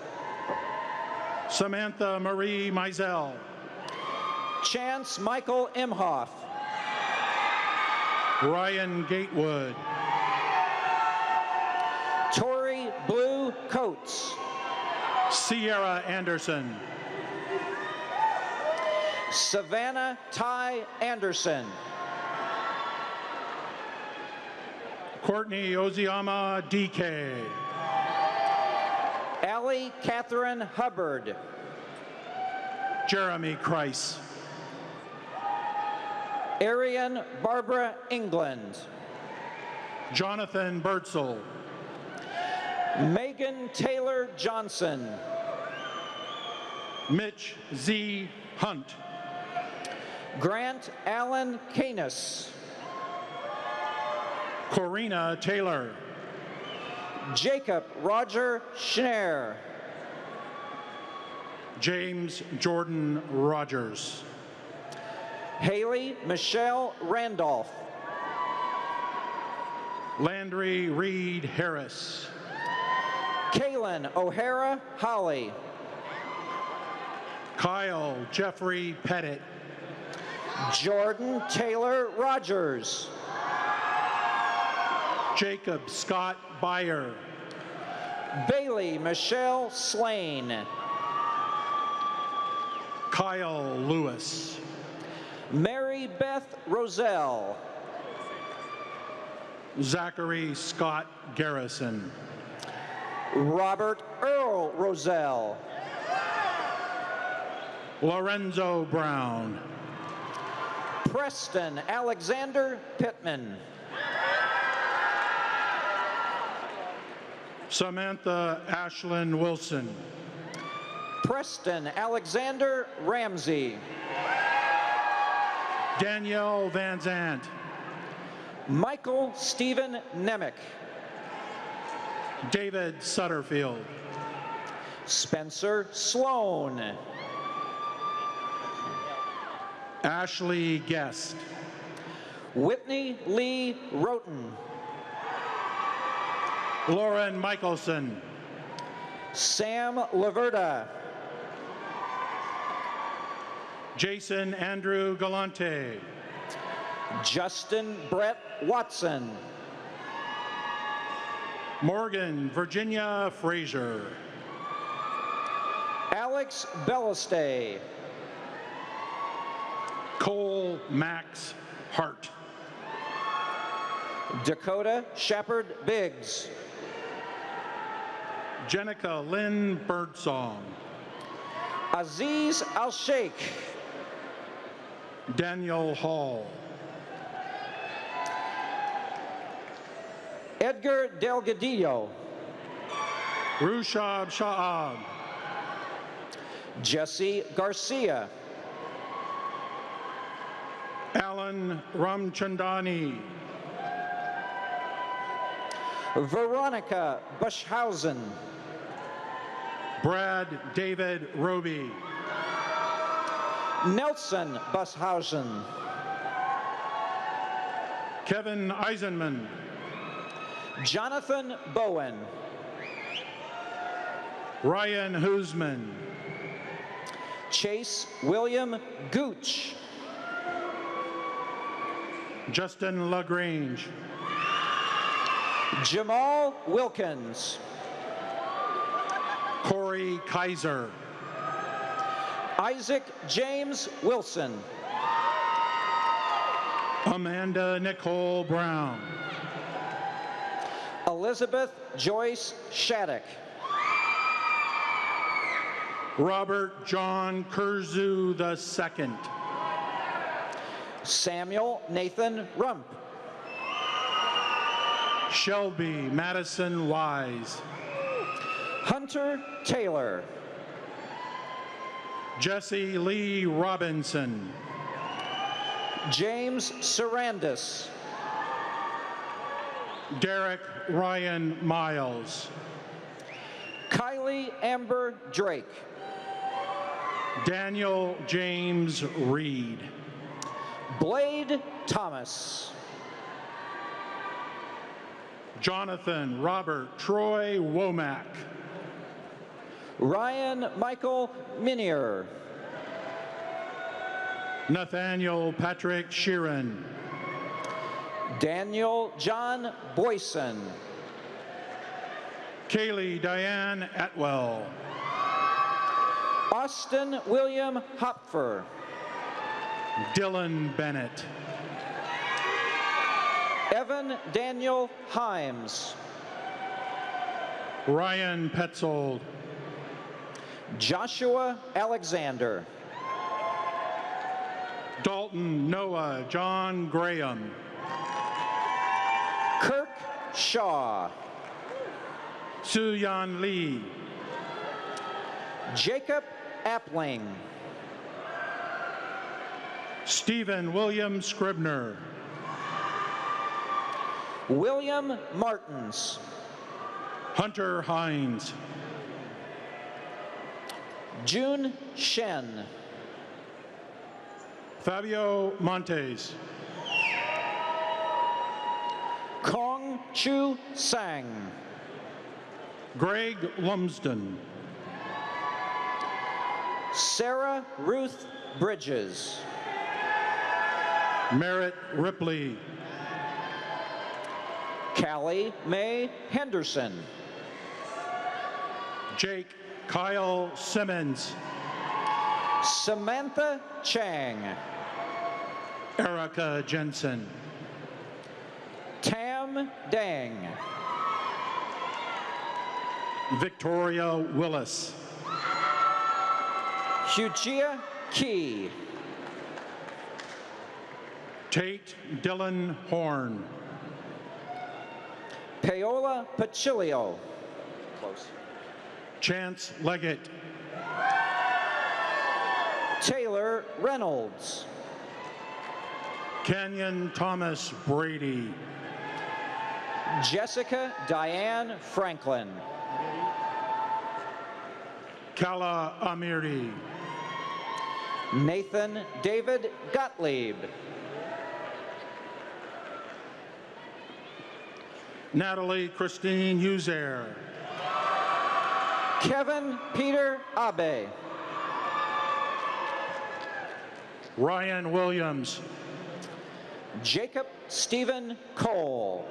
Samantha Marie Mizell. Chance Michael Imhoff. Ryan Gatewood. Tori Blue Coates. Sierra Anderson. Savannah Ty Anderson. Courtney Oziama DK. Allie Catherine Hubbard. Jeremy Kreis. Arian Barbara England. Jonathan Bertzel. Megan Taylor Johnson. Mitch Z. Hunt. Grant Allen Canis. Corina Taylor. Jacob Roger Schneer. James Jordan Rogers. Haley Michelle Randolph. Landry Reed Harris. Kaylin O'Hara Holly. Kyle Jeffrey Pettit. Jordan Taylor Rogers. Jacob Scott Byer. Bailey Michelle Slane. Kyle Lewis. Mary Beth Roselle. Zachary Scott Garrison. Robert Earl Roselle. Lorenzo Brown. Preston Alexander Pittman. Samantha Ashlyn Wilson. Preston Alexander Ramsey. Danielle Van Zant. Michael Stephen Nemec. David Sutterfield. Spencer Sloan. Ashley Guest. Whitney Lee Roten. Lauren Michelson. Sam Laverta. Jason Andrew Galante. Justin Brett Watson. Morgan Virginia Frazier. Alex Bellastay. Cole Max Hart. Dakota Shepard Biggs. Jenica Lynn Birdsong. Aziz Al-Sheikh. Daniel Hall. Edgar Delgadillo. Rushab Sha'ab. Jesse Garcia. Alan Ramchandani. Veronica Bushhausen. Brad David Roby. Nelson Bushausen. Kevin Eisenman. Jonathan Bowen. Ryan Hoosman. Chase William Gooch. Justin LaGrange. Jamal Wilkins. Corey Kaiser. Isaac James Wilson. Amanda Nicole Brown. Elizabeth Joyce Shattuck. Robert John Kurzu II. Samuel Nathan Rump. Shelby Madison Wise. Hunter Taylor. Jesse Lee Robinson. James Sarandis. Derek Ryan Miles. Kylie Amber Drake. Daniel James Reed. Blade Thomas. Jonathan Robert Troy Womack. Ryan Michael Minier. Nathaniel Patrick Sheeran. Daniel John Boyson. Kaylee Diane Atwell. Austin William Hopfer. Dylan Bennett. Evan Daniel Himes. Ryan Petzold. Joshua Alexander. Dalton Noah John Graham. Kirk Shaw. Suyan Lee. Jacob Appling. Stephen William Scribner. William Martins. Hunter Hines. June Shen. Fabio Montes. Kong Chu Sang. Greg Lumsden. Sarah Ruth Bridges. Merritt Ripley. Callie Mae Henderson. Jake Kyle Simmons. Samantha Chang. Erica Jensen. Tam Dang. Victoria Willis. Huchia Key. Tate Dylan Horn. Paola Pachilio. Close. Chance Leggett. Taylor Reynolds. Kenyon Thomas Brady. Jessica Diane Franklin. Kala Amiri. Nathan David Gottlieb. Natalie Christine User. Kevin Peter Abe. Ryan Williams. Jacob Stephen Cole.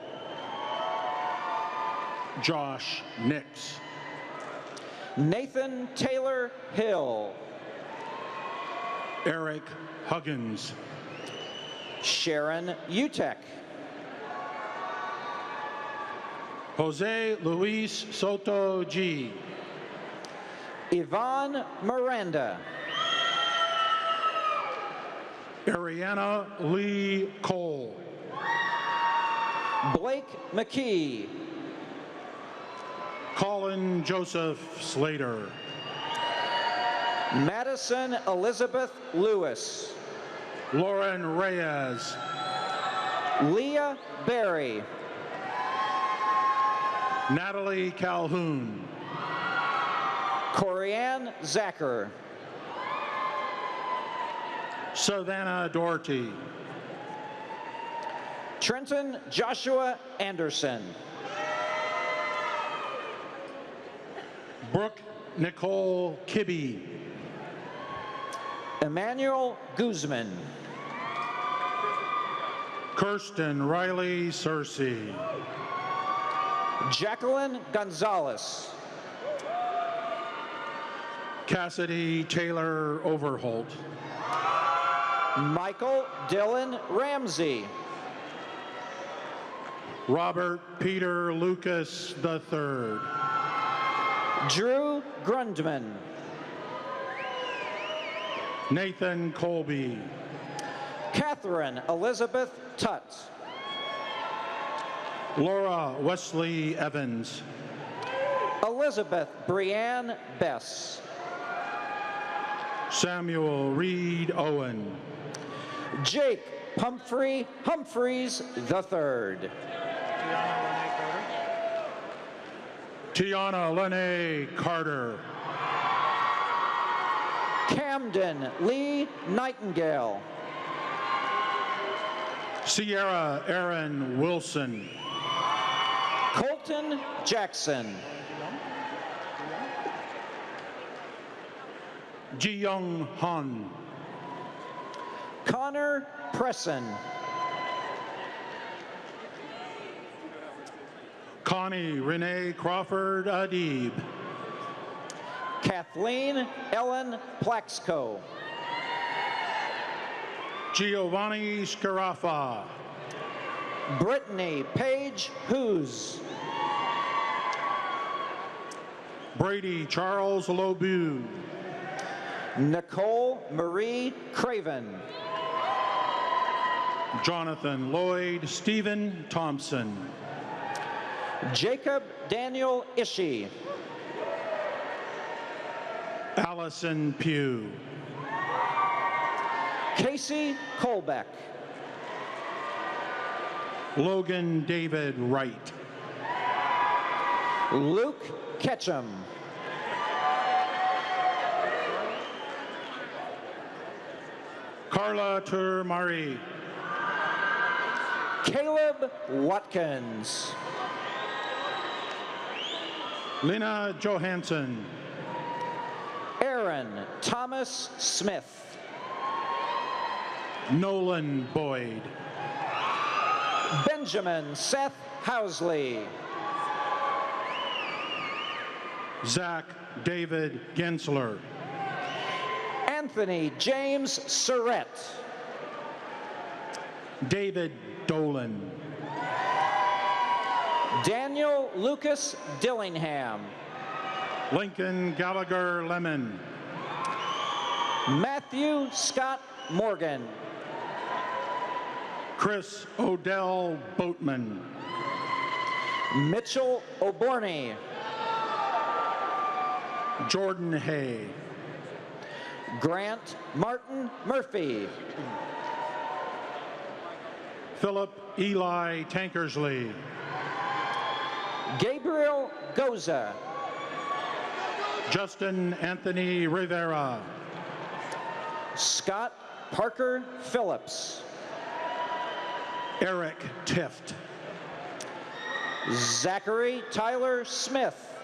Josh Nix. Nathan Taylor Hill. Eric Huggins. Sharon Utek. Jose Luis Soto G. Yvonne Miranda. Ariana Lee Cole. Blake McKee. Colin Joseph Slater. Madison Elizabeth Lewis. Lauren Reyes. Leah Berry. Natalie Calhoun. Corianne Zacher. Savannah Doherty. Trenton Joshua Anderson. Brooke Nicole Kibbe. Emmanuel Guzman. Kirsten Riley Searcy. Jacqueline Gonzalez. Cassidy Taylor Overholt. Michael Dylan Ramsey. Robert Peter Lucas III. Drew Grundman. Nathan Colby. Catherine Elizabeth Tutt. Laura Wesley Evans. Elizabeth Brianne Bess. Samuel Reed Owen. Jake Pumphrey Humphreys III. Tiana Lene Carter. Camden Lee Nightingale. Sierra Aaron Wilson. Colton Jackson. Ji Young Han. Connor Presson. Connie Renee Crawford Adib. Kathleen Ellen Plaxco. Giovanni Scarafa. Brittany Paige Hoos. Brady Charles Lobu. Nicole Marie Craven. Jonathan Lloyd Stephen Thompson. Jacob Daniel Ishii. Allison Pugh. Casey Colbeck. Logan David Wright. Luke Ketchum. Carla Turmari. Caleb Watkins. Lena Johansson. Aaron Thomas Smith. Nolan Boyd. Benjamin Seth Housley. Zach David Gensler. Anthony James Surrett. David Dolan. Daniel Lucas Dillingham. Lincoln Gallagher Lemon. Matthew Scott Morgan. Chris Odell Boatman. Mitchell O'Borney. Jordan Hay. Grant Martin Murphy. Philip Eli Tankersley. Gabriel Goza. Justin Anthony Rivera. Scott Parker Phillips. Eric Tift. Zachary Tyler Smith.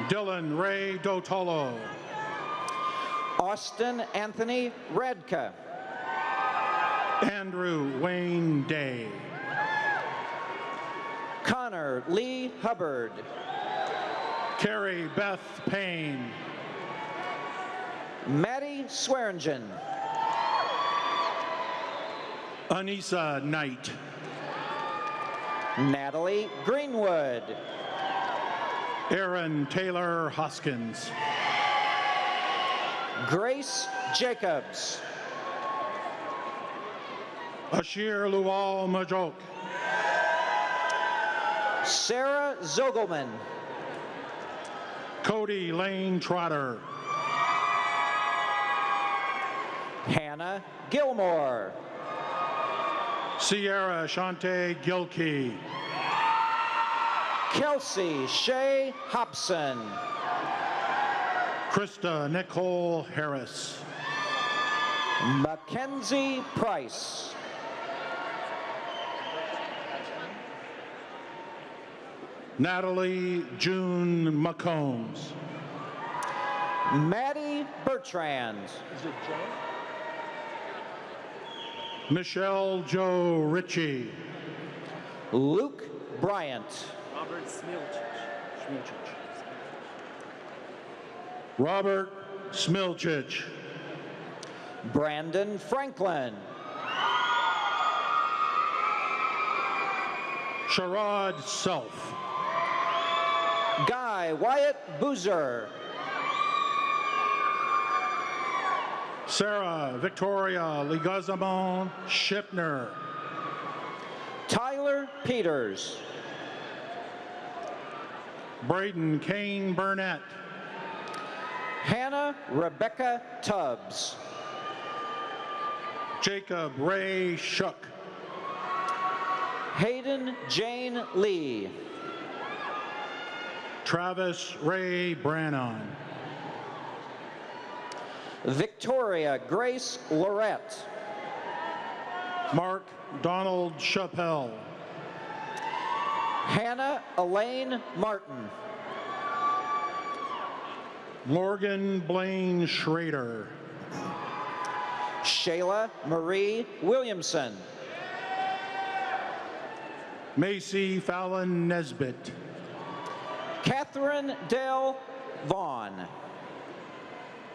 Dylan Ray Dotolo. Austin Anthony Radka. Andrew Wayne Day. Connor Lee Hubbard. Carrie Beth Payne. Maddie Swearingen. Anissa Knight. Natalie Greenwood. Aaron Taylor Hoskins. Grace Jacobs. Ashir Lual Majok. Sarah Zogelman. Cody Lane Trotter. Hannah Gilmore. Sierra Shante Gilkey. Kelsey Shea Hobson. Krista Nicole Harris. Mackenzie Price. Natalie June McCombs. Maddie Bertrand. Michelle Joe Ritchie. Luke Bryant. Robert Smilchich. Brandon Franklin. Sherrod Self. Guy Wyatt Boozer. Sarah Victoria Ligazamon Shipner. Tyler Peters. Braden Kane Burnett. Hannah Rebecca Tubbs. Jacob Ray Shook. Hayden Jane Lee. Travis Ray Brannon. Victoria Grace Lorette. Mark Donald Chappelle. Hannah Elaine Martin. Morgan Blaine Schrader. Shayla Marie Williamson. Macy Fallon Nesbitt. Catherine Dell Vaughn.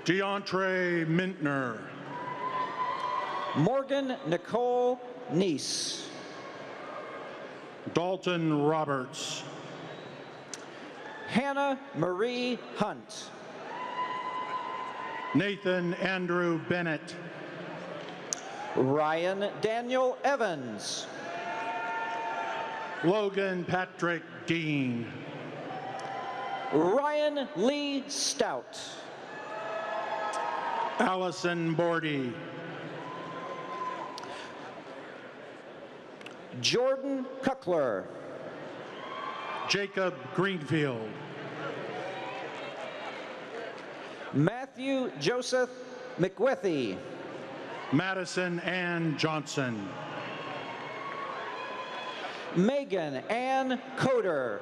DeAndre Mintner. Morgan Nicole Neese. Dalton Roberts. Hannah Marie Hunt. Nathan Andrew Bennett. Ryan Daniel Evans. Logan Patrick Dean. Ryan Lee Stout. Allison Bordy. Jordan Kuckler. Jacob Greenfield. Matthew Joseph McWethy. Madison Ann Johnson. Megan Ann Coder.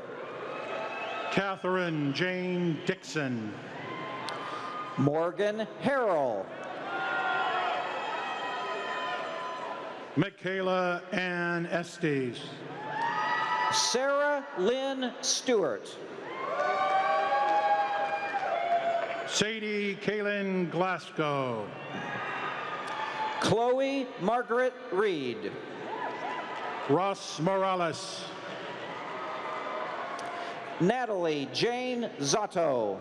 Catherine Jane Dixon. Morgan Harrell. Michaela Ann Estes. Sarah Lynn Stewart. Sadie Kaylin Glasgow. Chloe Margaret Reed. Ross Morales. Natalie Jane Zotto.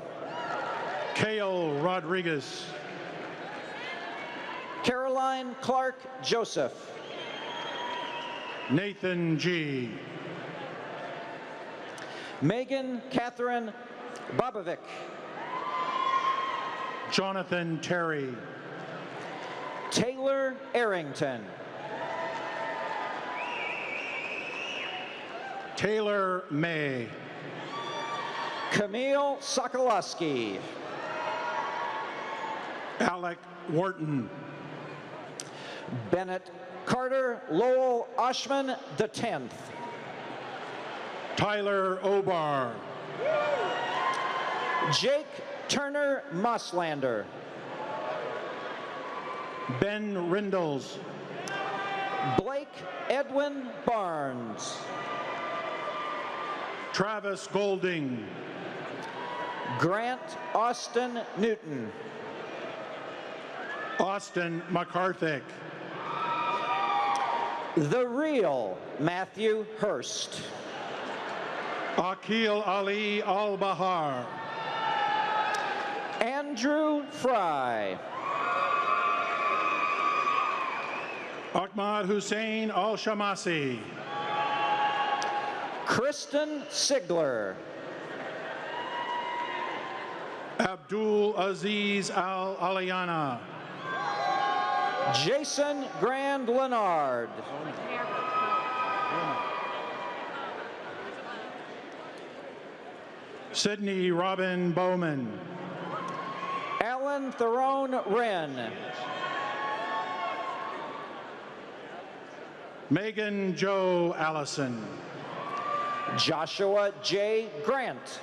Kale Rodriguez. Caroline Clark Joseph. Nathan G. Megan Catherine Bobovic. Jonathan Terry. Taylor Arrington. Taylor May. Camille Sokolowski. Alec Wharton. Bennett Carter Lowell Oshman X. Tyler Obar. Jake Turner Mosslander. Ben Rindles. Edwin Barnes. Travis Golding. Grant Austin Newton. Austin McCarthick. The real Matthew Hurst. Akil Ali Al-Bahar. Andrew Fry. Ahmad Hussein Al-Shamasi. Kristen Sigler. Abdul Aziz Al-Aliana. Jason Grand Leonard. Sydney Robin Bowman. Alan Theron Wren. Megan Jo Allison. Joshua J. Grant.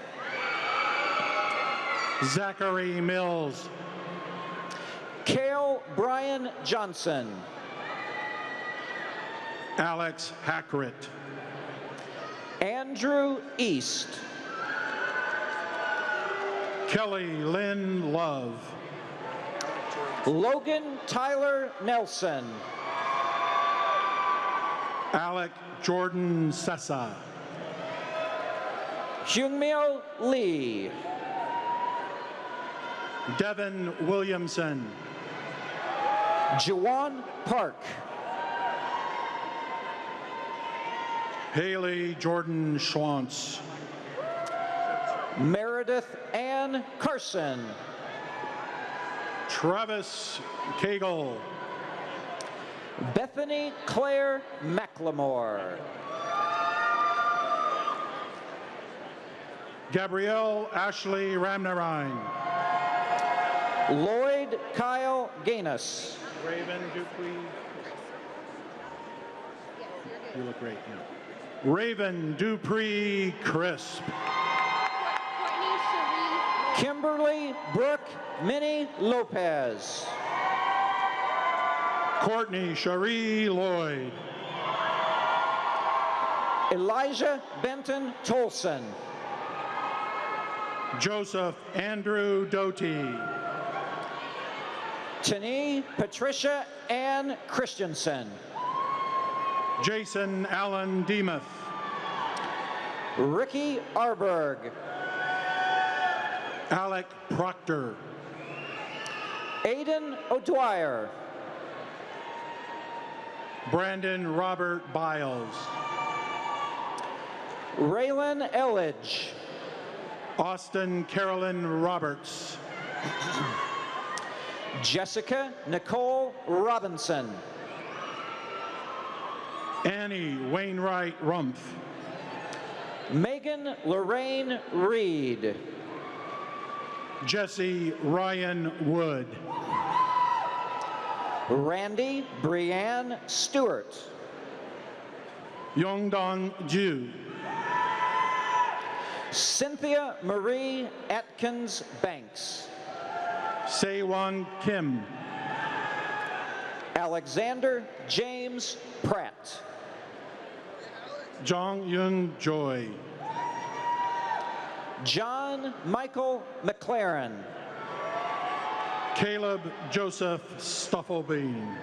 Zachary Mills. Cale Brian Johnson. Alex Hackett. Andrew East. Kelly Lynn Love. Logan Tyler Nelson. Alec Jordan Sessa. Hyungmyo Lee. Devin Williamson. Juwan Park. Haley Jordan Schwantz. Meredith Ann Carson. Travis Cagle. Bethany Claire McLemore. Gabrielle Ashley Ramnarine. Lloyd Kyle Gaines. Raven Dupree. You look great. Yeah. Raven Dupree Crisp. Kimberly Brooke Minnie Lopez. Courtney Cherie Lloyd. Elijah Benton Tolson. Joseph Andrew Doty. Tani Patricia Ann Christensen. Jason Allen Demuth. Ricky Arberg. Alec Proctor. Aiden O'Dwyer. Brandon Robert Biles. Raylan Elledge. Austin Carolyn Roberts. Jessica Nicole Robinson. Annie Wainwright Rumpf. Megan Lorraine Reed. Jesse Ryan Wood. Randy Brianne Stewart. Yongdong Ju. Cynthia Marie Atkins Banks. Sewon Kim. Alexander James Pratt. Jong Yun Joy. John Michael McLaren. Caleb Joseph Stuffelbein.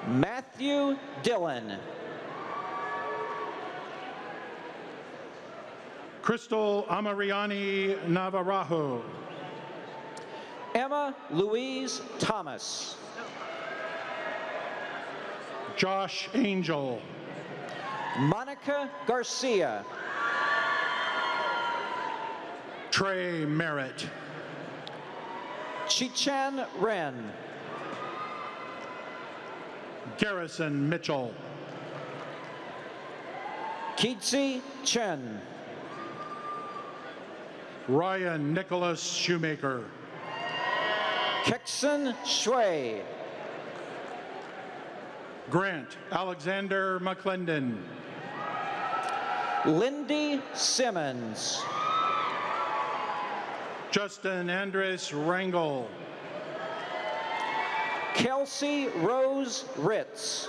Matthew Dillon. Crystal Amariani Navarro. Emma Louise Thomas. Josh Angel. Monica Garcia. Trey Merritt. Chichan Ren. Garrison Mitchell. Keetsi Chen. Ryan Nicholas Shoemaker. Kexon Shui. Grant Alexander McClendon. Lindy Simmons. Justin Andres Rangel. Kelsey Rose Ritz.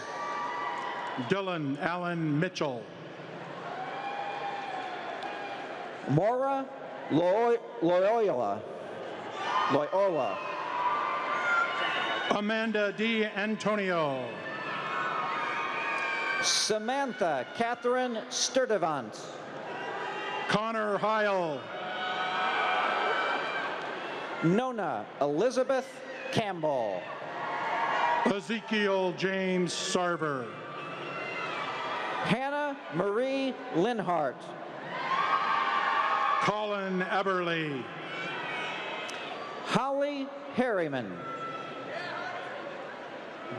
Dylan Allen Mitchell. Maura Loyola. Amanda D. Antonio. Samantha Catherine Sturdivant. Connor Heil. Nona Elizabeth Campbell. Ezekiel James Sarver. Hannah Marie Linhart. Colin Eberly. Holly Harriman.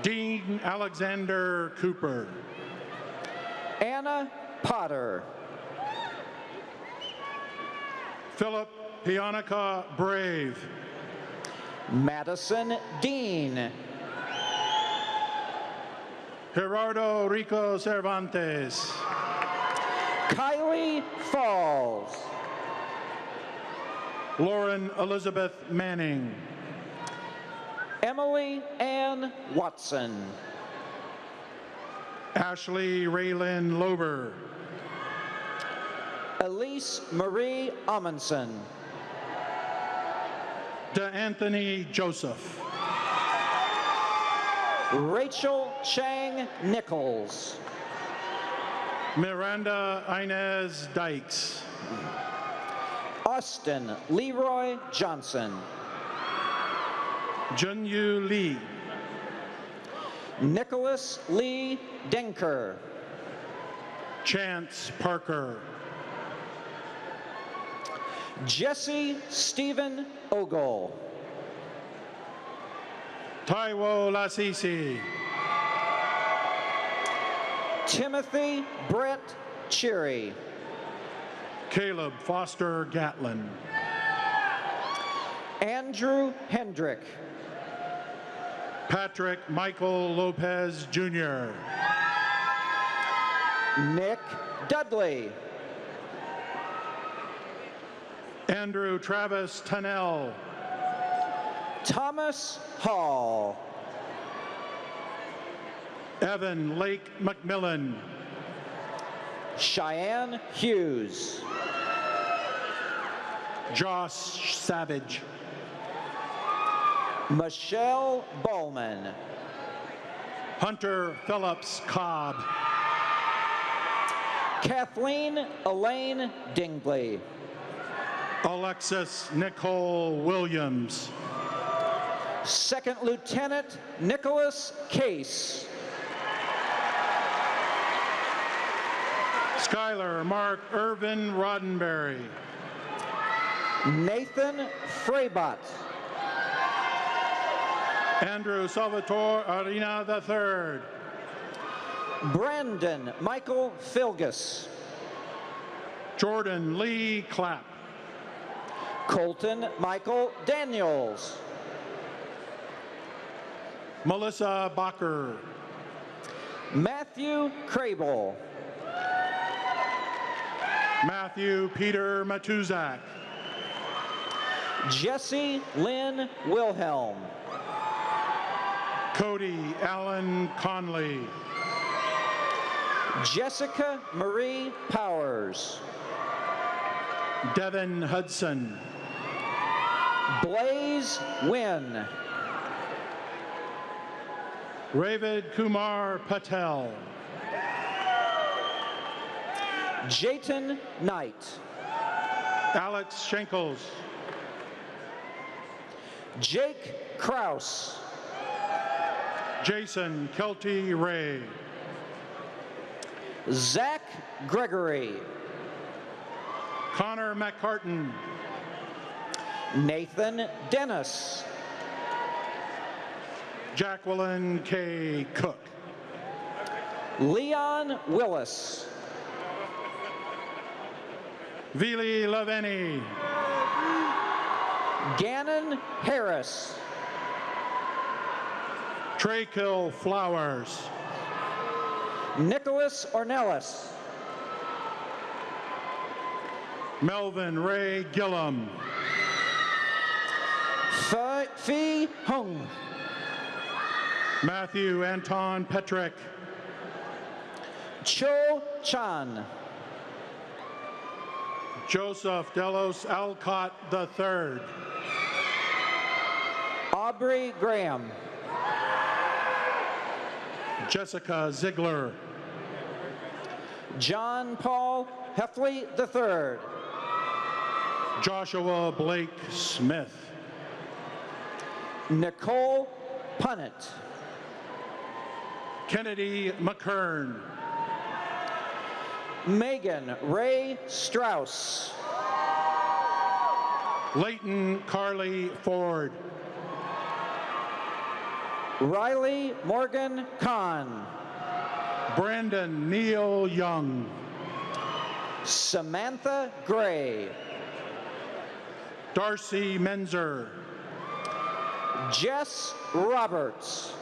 Dean Alexander Cooper. Anna Potter. Philip Pianica Brave. Madison Dean. Gerardo Rico Cervantes. Kylie Falls. Lauren Elizabeth Manning. Emily Ann Watson. Ashley Raylyn Lober. Elise Marie Amundsen. DeAnthony Joseph. Rachel Chang Nichols. Miranda Inez Dykes. Austin Leroy Johnson. Junyu Lee. Nicholas Lee Denker. Chance Parker. Jesse Stephen Ogle. Taiwo Lasisi. Timothy Brett Cheery. Caleb Foster Gatlin. Andrew Hendrick. Patrick Michael Lopez Jr. Nick Dudley. Andrew Travis Tunnell. Thomas Hall. Evan Lake McMillan. Cheyenne Hughes. Josh Savage. Michelle Bowman. Hunter Phillips Cobb. Kathleen Elaine Dingley. Alexis Nicole Williams. Second Lieutenant Nicholas Case. Skylar Mark Irvin Roddenberry. Nathan Freibot. Andrew Salvatore Arena III. Brandon Michael Filgus. Jordan Lee Clapp. Colton Michael Daniels. Melissa Bacher. Matthew Crable. Matthew Peter Matuzak. Jesse Lynn Wilhelm. Cody Allen Conley. Jessica Marie Powers. Devin Hudson. Blaze Wynn. Ravid Kumar Patel. Jayton Knight. Alex Schenkels. Jake Kraus. Jason Kelty Ray. Zach Gregory. Connor McCartan. Nathan Dennis. Jacqueline K. Cook. Leon Willis. Vili Laveni. Gannon Harris. Traykill Flowers. Nicholas Ornelas. Melvin Ray Gillum. Phi Hung. Matthew Anton Petrick. Cho Chan. Joseph Delos Alcott III. Aubrey Graham. Jessica Ziegler. John Paul Heffley III. Joshua Blake Smith. Nicole Punnett. Kennedy McKern. Megan Ray Strauss. Leighton Carly Ford. Riley Morgan Kahn. Brandon Neil Young. Samantha Gray. Darcy Menzer. Jess Roberts.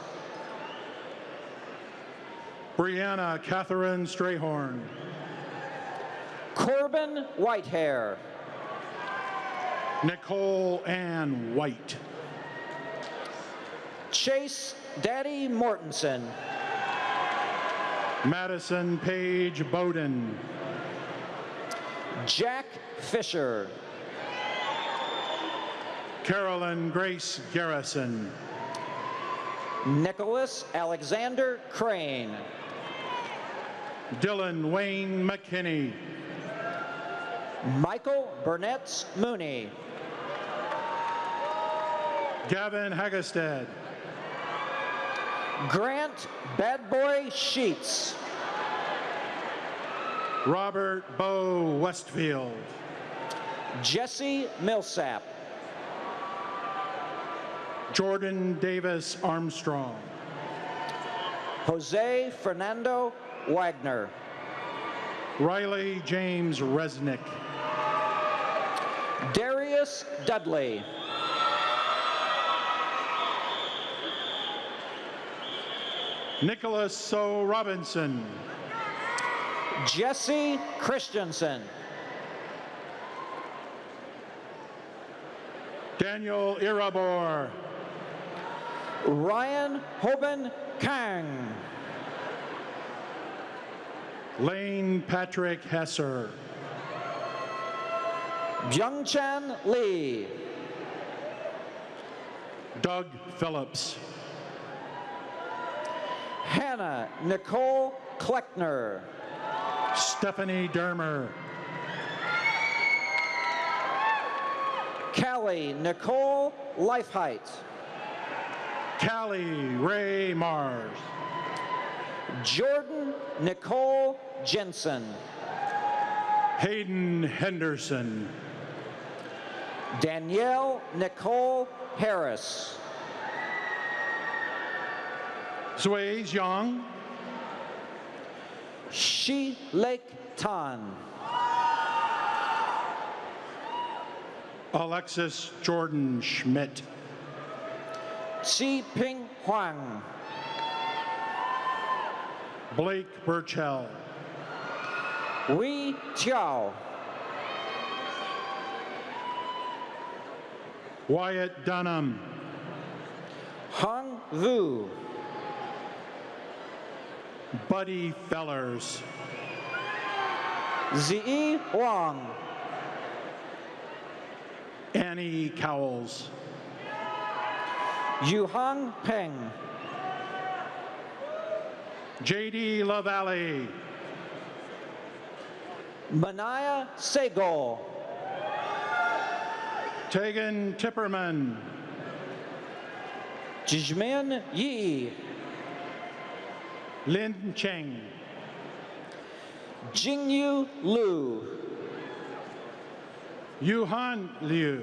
Brianna Catherine Strayhorn. Corbin Whitehair. Nicole Ann White. Chase Daddy Mortensen. Madison Page Bowden. Jack Fisher. Carolyn Grace Garrison. Nicholas Alexander Crane. Dylan Wayne McKinney. Michael Burnett Mooney. Gavin Hagestead. Grant Bad Boy Sheets. Robert Bo Westfield. Jesse Millsap. Jordan Davis Armstrong. Jose Fernando Wagner. Riley James Resnick. Darius Dudley. Nicholas So Robinson. Jesse Christensen. Daniel Irabor. Ryan Hoban Kang. Lane Patrick Hesser. Byungchan Lee. Doug Phillips. Hannah Nicole Kleckner. Stephanie Dermer. Callie Nicole Lifeheight. Callie Ray Mars. Jordan Nicole Jensen. Hayden Henderson. Danielle Nicole Harris. Zui Zhang. Shi Lake Tan. Alexis Jordan Schmidt. Xi Ping Huang. Blake Burchell. Wei Tiao. Wyatt Dunham. Hung Vu. Buddy Fellers. Zi Wang. Annie Cowles. Yuhang Peng. JD LaValle. Manaya Segol. Tegan Tipperman. Jizmin Yi. Lin Cheng. Jingyu Lu. Yuhan Liu.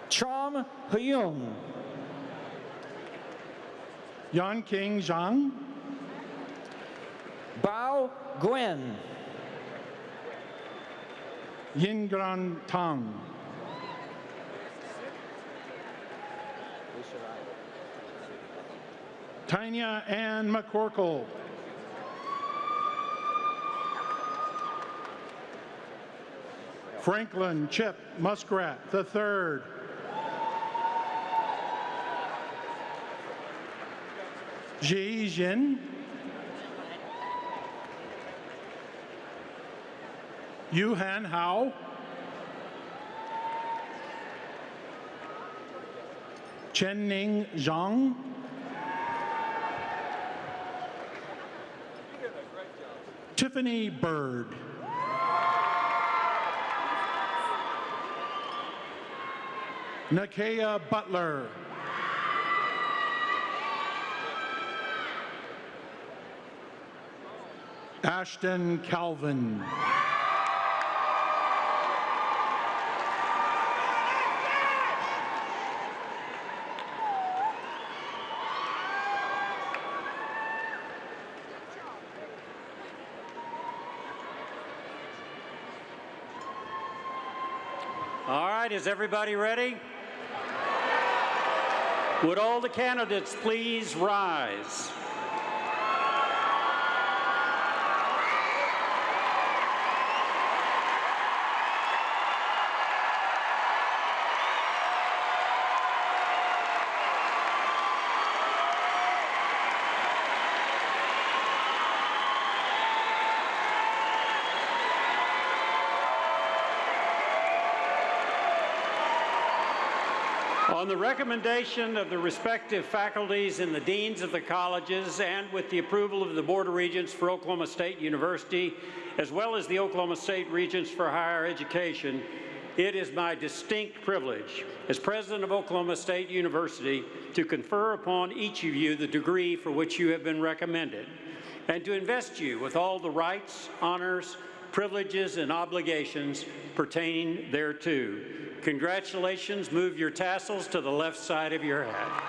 Tram Huyung. Yan King Zhang. Bao Gwen. Yin Gran Tang. Tanya Ann McCorkle. Franklin Chip Muskrat III. Ji Jin. Yuhan Hao, Chenning Zhang, Tiffany Bird, Nakia Butler, Ashton Calvin, All right, is everybody ready? Would all the candidates please rise? On the recommendation of the respective faculties and the deans of the colleges, and with the approval of the Board of Regents for Oklahoma State University, as well as the Oklahoma State Regents for Higher Education, it is my distinct privilege as president of Oklahoma State University to confer upon each of you the degree for which you have been recommended, and to invest you with all the rights, honors, privileges, and obligations pertaining thereto. Congratulations. Move your tassels to the left side of your hat.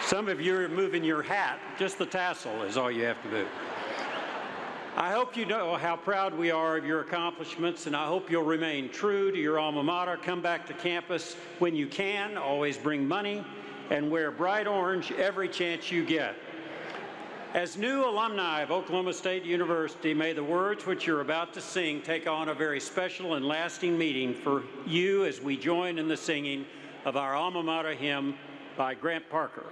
Some of you are moving your hat. Just the tassel is all you have to do. I hope you know how proud we are of your accomplishments, and I hope you'll remain true to your alma mater. Come back to campus when you can. Always bring money and wear bright orange every chance you get. As new alumni of Oklahoma State University, may the words which you're about to sing take on a very special and lasting meaning for you as we join in the singing of our alma mater hymn by Grant Parker.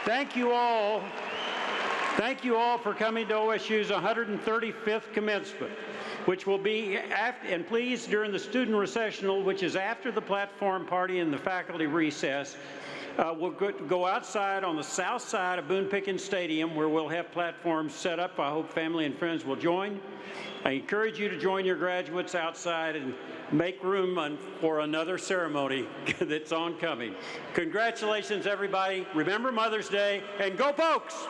Thank you all. Thank you all for coming to OSU's 135th commencement, which will be after, and please, during the student recessional, which is after the platform party and the faculty recess, we'll go outside on the south side of Boone Pickens Stadium, where we'll have platforms set up. I hope family and friends will join. I encourage you to join your graduates outside and make room for another ceremony that's oncoming. Congratulations, everybody. Remember Mother's Day, and go Pokes!